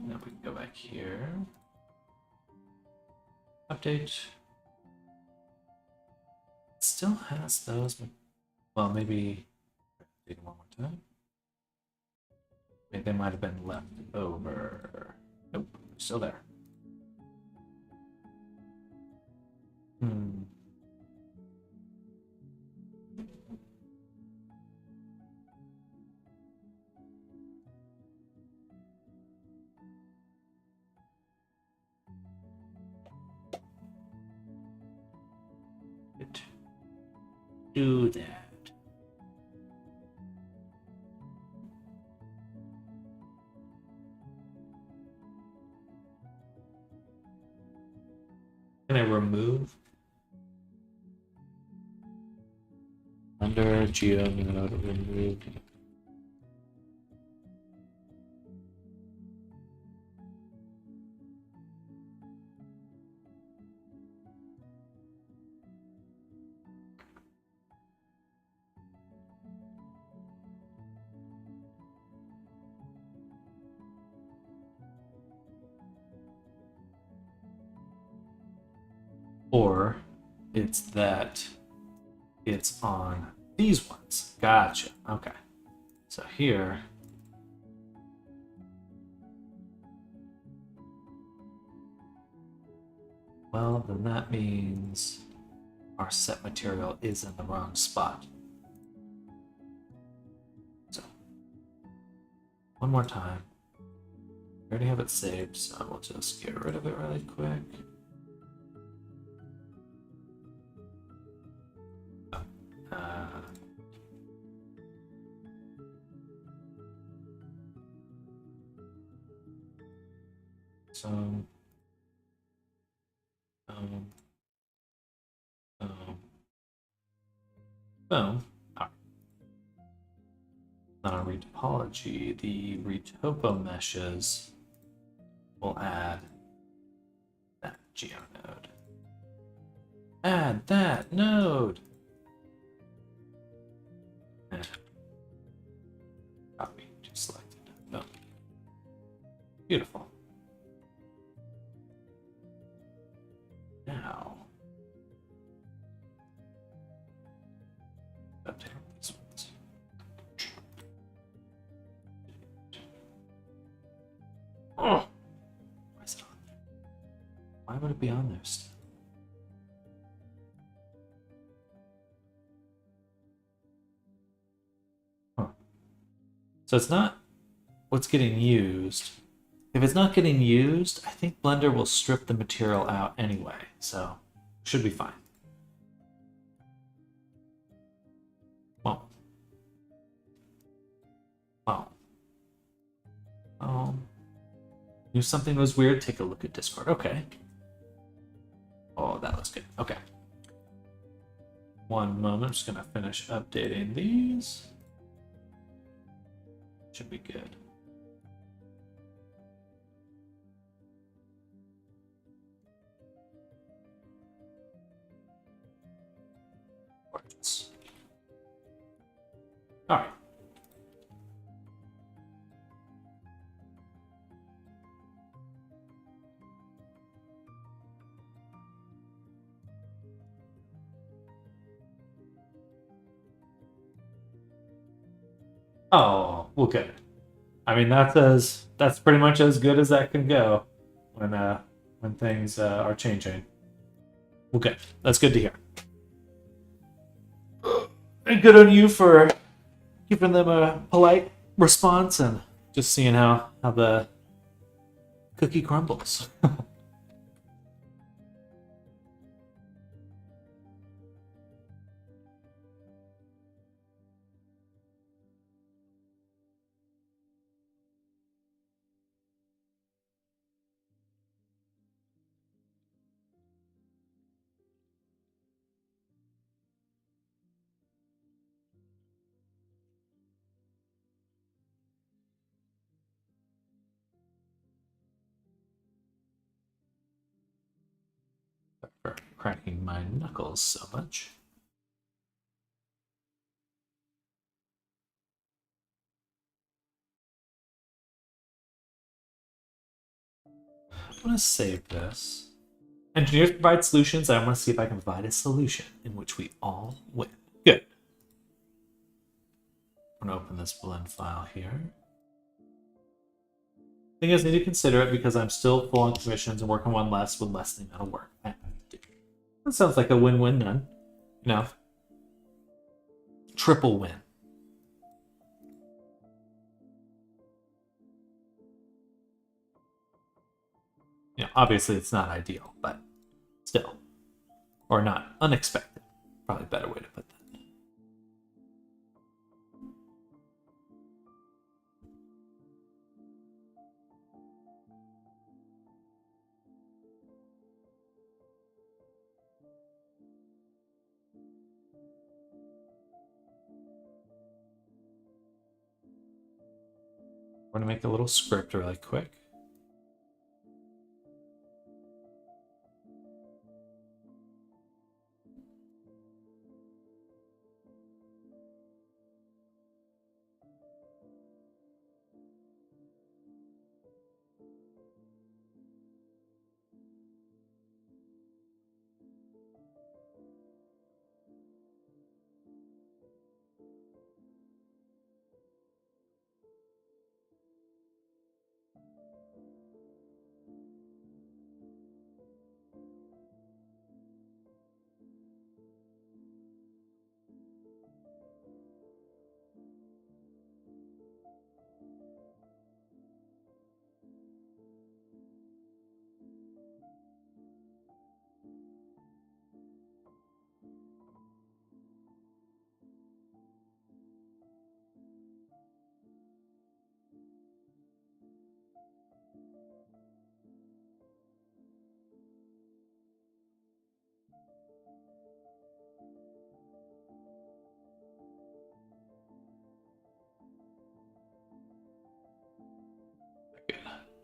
Speaker 1: Now we can go back here. Update. It still has those. Well, maybe update one more time. Maybe they might have been left over. Nope, still there. Do that. Can I remove under geonode remove? Or it's that it's on these ones. Gotcha. Okay. So here. Well, then that means our set material is in the wrong spot. So, one more time. We already have it saved, so we'll just get rid of it really quick. So, boom. All right. Then on retopology, the retopo meshes will add that geonode. Add that node. And copy to selected. Boom. Beautiful. Now, update these ones. Oh, why is it on there? Why would it be on there still? Huh. So it's not what's getting used. If it's not getting used, I think Blender will strip the material out anyway, so should be fine. Well. Oh. Knew something was weird? Take a look at Discord. Okay. Oh, that looks good. Okay. One moment. I'm just going to finish updating these. Should be good. Gorgeous. All right. Oh, well, good. I mean, that's pretty much as good as that can go when things are changing. Well, good. That's good to hear. And good on you for giving them a polite response and just seeing how the cookie crumbles. For cracking my knuckles so much. I'm going to save this. Engineers provide solutions. I want to see if I can provide a solution in which we all win. Good. I'm going to open this blend file here. Thing is, I need to consider it because I'm still full on commissions and working one less with less thing that'll work. That sounds like a win-win then. You know, triple win. You know, obviously it's not ideal, but still. Or not unexpected. Probably a better way to put that. I'm going to make a little script really quick.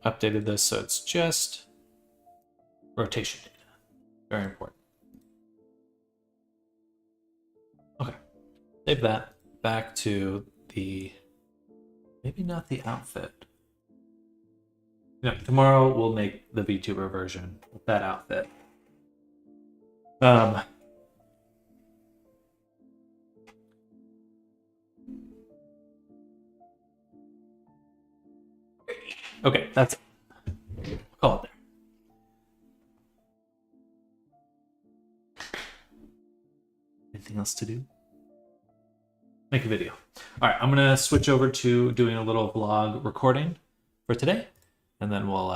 Speaker 1: Updated this so it's just rotation data. Very important. Okay. Save that back to the, maybe not the outfit. You know, tomorrow we'll make the VTuber version with that outfit. Okay, that's it. Call it there. Anything else to do? Make a video. All right, I'm gonna switch over to doing a little vlog recording for today, and then we'll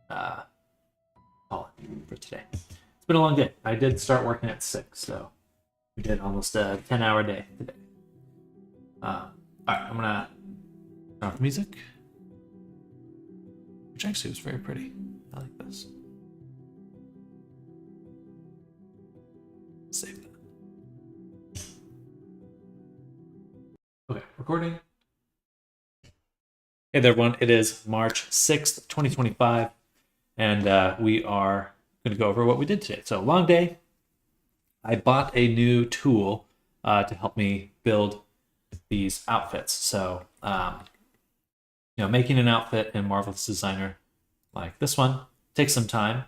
Speaker 1: call it for today. It's been a long day. I did start working at 6, so we did almost a 10-hour day today. All right, I'm gonna turn off music, which actually was very pretty. I like this. Save that. Okay, recording. Hey there, everyone. It is March 6th, 2025, and we are going to go over what we did today. So, long day. I bought a new tool to help me build these outfits. So, making an outfit in Marvelous Designer like this one takes some time,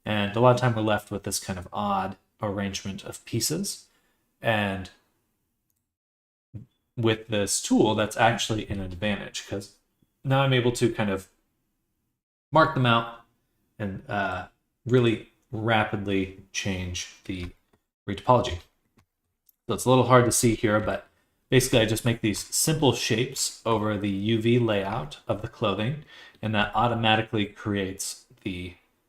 Speaker 1: and a lot of time we're left with this kind of odd arrangement of pieces. And with this tool, that's actually an advantage because now I'm able to kind of mark them out and really rapidly change the retopology. So it's a little hard to see here, but basically I just make these simple shapes over the UV layout of the clothing, and that automatically creates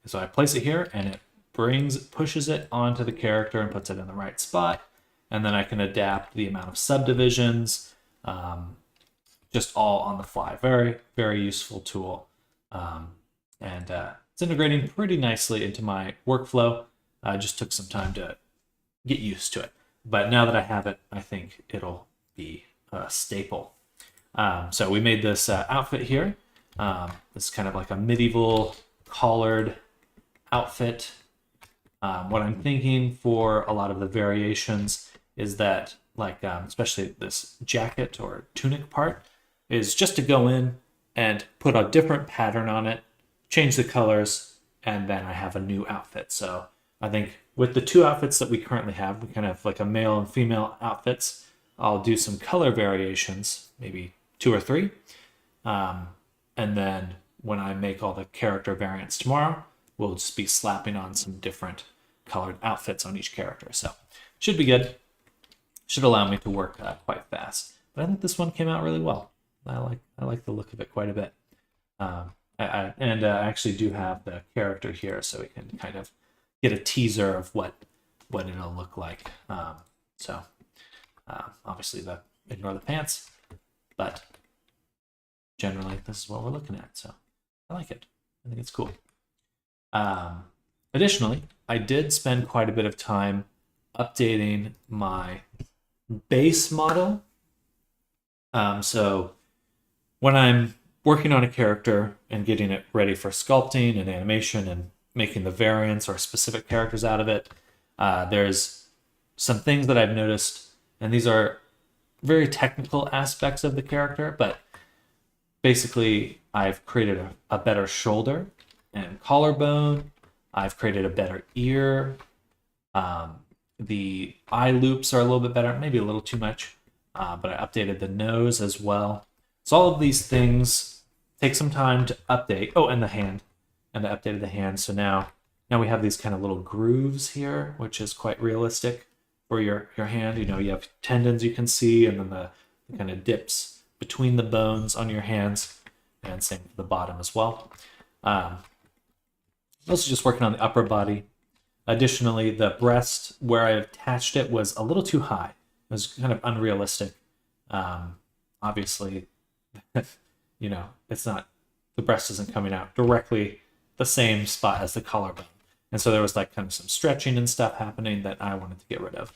Speaker 1: so I place it here and it pushes it onto the character and puts it in the right spot. And then I can adapt the amount of subdivisions, just all on the fly. Very, very useful tool. It's integrating pretty nicely into my workflow. I just took some time to get used to it. But now that I have it, I think it'll be a staple. So we made this outfit here. It's kind of like a medieval collared outfit. What I'm thinking for a lot of the variations is that, like, especially this jacket or tunic part, is just to go in and put a different pattern on it, change the colors, and then I have a new outfit. So I think with the two outfits that we currently have, we kind of have like a male and female outfits. I'll do some color variations, maybe 2 or 3. And then when I make all the character variants tomorrow, we'll just be slapping on some different colored outfits on each character. So should be good. Should allow me to work quite fast. But I think this one came out really well. I like the look of it quite a bit. I actually do have the character here, so we can kind of get a teaser of what it'll look like. Obviously ignore the pants, but generally this is what we're looking at. So I like it. I think it's cool. Additionally, I did spend quite a bit of time updating my base model. So when I'm working on a character and getting it ready for sculpting and animation and making the variants or specific characters out of it, there's some things that I've noticed, and these are very technical aspects of the character, but basically I've created a better shoulder and collarbone. I've created a better ear. The eye loops are a little bit better, maybe a little too much, but I updated the nose as well. So all of these things take some time to update. Oh, and the hand. And I updated the hand. So now we have these kind of little grooves here, which is quite realistic for your hand. You have tendons you can see, and then the kind of dips between the bones on your hands, and same for the bottom as well. Also just working on the upper body. Additionally, the breast where I attached it was a little too high. It was kind of unrealistic. Obviously, it's not, the breast isn't coming out directly the same spot as the collarbone. And so there was like kind of some stretching and stuff happening that I wanted to get rid of.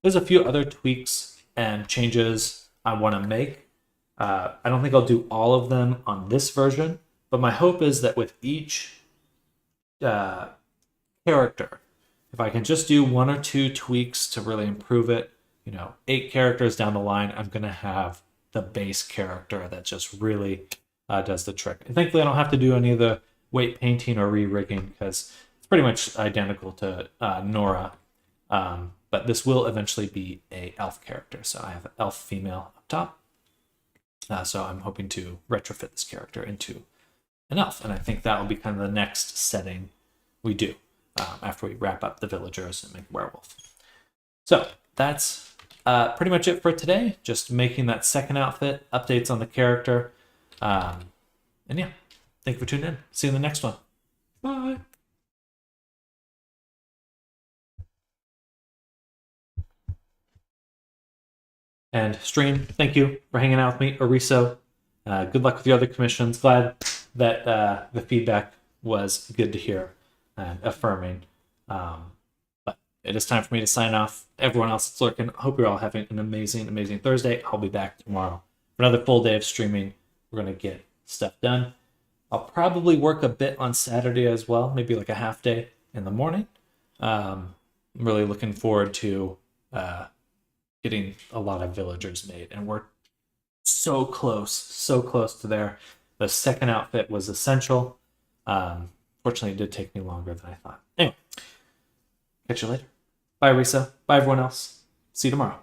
Speaker 1: There's a few other tweaks and changes I want to make. I don't think I'll do all of them on this version, but my hope is that with each character, if I can just do 1 or 2 tweaks to really improve it, 8 characters down the line, I'm going to have the base character that just really does the trick. And thankfully, I don't have to do any of the weight painting or re-rigging because it's pretty much identical to Nora. But this will eventually be a elf character. So I have an elf female up top. So I'm hoping to retrofit this character into an elf. And I think that will be kind of the next setting we do after we wrap up the villagers and make werewolf. So that's pretty much it for today. Just making that second outfit, updates on the character. And yeah, thank you for tuning in. See you in the next one. Bye. And stream, thank you for hanging out with me. Ariso, good luck with your other commissions. Glad that the feedback was good to hear and affirming. But it is time for me to sign off. Everyone else that's lurking, hope you're all having an amazing, amazing Thursday. I'll be back tomorrow for another full day of streaming. We're going to get stuff done. I'll probably work a bit on Saturday as well, maybe like a half day in the morning. I'm really looking forward to getting a lot of villagers made, and we're so close to there. The second outfit was essential. Fortunately, it did take me longer than I thought. Anyway, catch you later. Bye, Risa. Bye, everyone else. See you tomorrow.